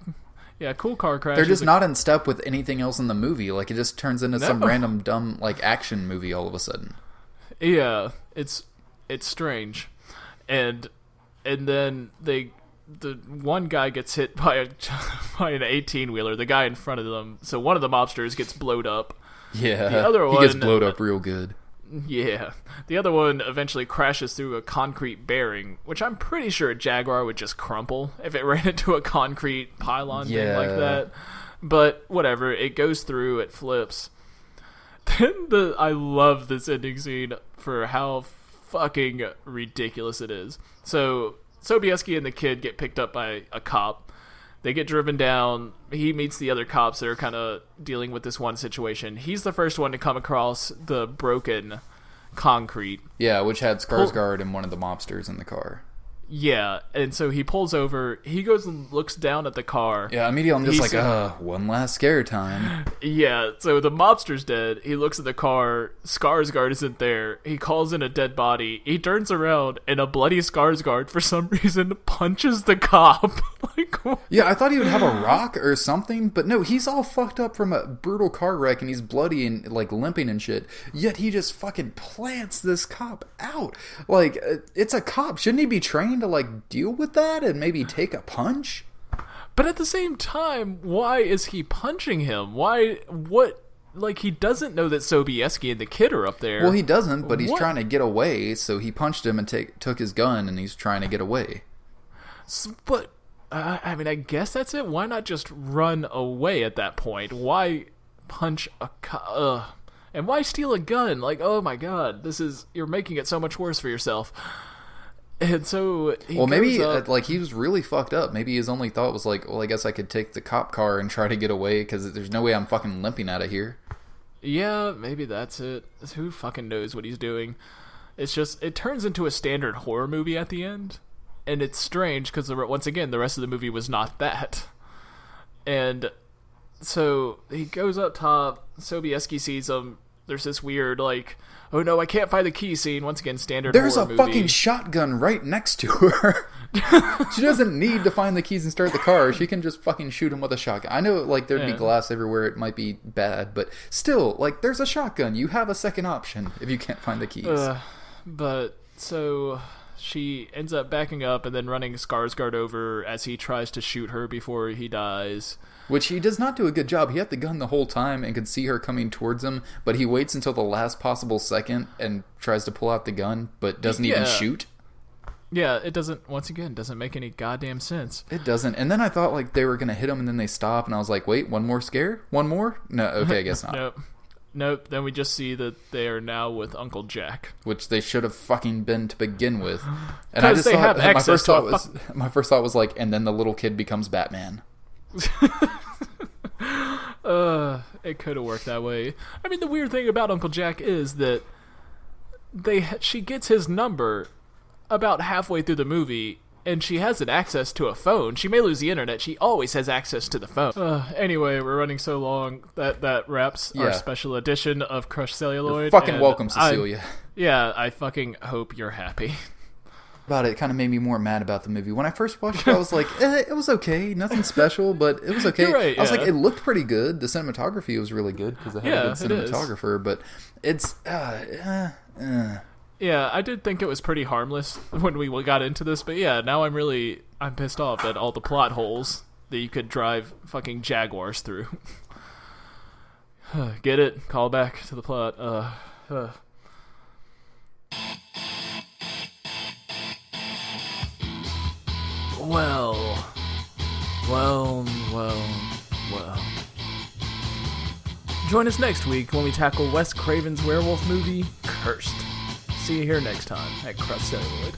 A: Yeah, cool car crashes.
B: They're just not in step with anything else in the movie. Like, it just turns into some random dumb like action movie all of a sudden.
A: Yeah, it's strange, and then the one guy gets hit by an 18-wheeler. The guy in front of them. So one of the mobsters gets blowed up.
B: Yeah,
A: the other one
B: gets blowed up real good.
A: Yeah. The other one eventually crashes through a concrete bearing, which I'm pretty sure a Jaguar would just crumple if it ran into a concrete pylon thing like that. But whatever, it goes through, it flips. Then I love this ending scene for how fucking ridiculous it is. So Sobieski and the kid get picked up by a cop. They get driven down. He meets the other cops that are kind of dealing with this one situation. He's the first one to come across the broken concrete.
B: Yeah, which had Skarsgård and one of the mobsters in the car.
A: Yeah, and so he pulls over. He goes and looks down at the car.
B: Yeah, immediately I'm just one last scare time.
A: Yeah, so the mobster's dead. He looks at the car. Skarsgård isn't there. He calls in a dead body. He turns around, and a bloody Skarsgård, for some reason, punches the cop.
B: Yeah, I thought he would have a rock or something, but no, he's all fucked up from a brutal car wreck, and he's bloody and, limping and shit. Yet he just fucking plants this cop out. It's a cop. Shouldn't he be trained to, deal with that and maybe take a punch?
A: But at the same time, why is he punching him? He doesn't know that Sobieski and the kid are up there.
B: Well, he doesn't, but he's trying to get away, so he punched him and took his gun, and he's trying to get away.
A: But, I guess that's it. Why not just run away at that point? Why punch a cop? And why steal a gun? Oh my god, you're making it so much worse for yourself. And so
B: maybe he was really fucked up. Maybe his only thought was I guess I could take the cop car and try to get away because there's no way I'm fucking limping out of here.
A: Yeah, maybe that's it. Who fucking knows what he's doing? It's just, it turns into a standard horror movie at the end, and it's strange because once again the rest of the movie was not that. And so he goes up top. Sobieski sees him. There's this weird oh no, I can't find the key scene. Once again, standard
B: There's
A: horror movie.
B: There's a fucking shotgun right next to her. She doesn't need to find the keys and start the car. She can just fucking shoot him with a shotgun. I know, there'd be glass everywhere. It might be bad, but still, there's a shotgun. You have a second option if you can't find the keys.
A: But, so, she ends up backing up and then running Skarsgård over as he tries to shoot her before he dies.
B: Which he does not do a good job. He had the gun the whole time and could see her coming towards him, but he waits until the last possible second and tries to pull out the gun, but doesn't even shoot.
A: Yeah, it doesn't make any goddamn sense.
B: It doesn't. And then I thought they were going to hit him and then they stop, and I was like, wait, one more scare? One more? No, okay, I guess not.
A: Nope. Then we just see that they are now with Uncle Jack,
B: which they should have fucking been to begin with. And
A: I just thought have access
B: my first thought was and then the little kid becomes Batman.
A: It could have worked that way. I mean, the weird thing about Uncle Jack is that she gets his number about halfway through the movie, and she has access to a phone. She may lose the internet. She always has access to the phone. Anyway, we're running so long that wraps our special edition of Crushed Celluloid.
B: You're fucking welcome, Cecilia.
A: I fucking hope you're happy.
B: About it kind of made me more mad about the movie. When I first watched it, I was like, it was okay. Nothing special, but it was okay.
A: You're right,
B: I was like, it looked pretty good. The cinematography was really good because it had a good cinematographer, but it's...
A: Yeah, I did think it was pretty harmless when we got into this, but yeah, now I'm pissed off at all the plot holes that you could drive fucking Jaguars through. Get it? Call back to the plot. Well. Join us next week when we tackle Wes Craven's werewolf movie, Cursed. See you here next time at Crushed Celluloid.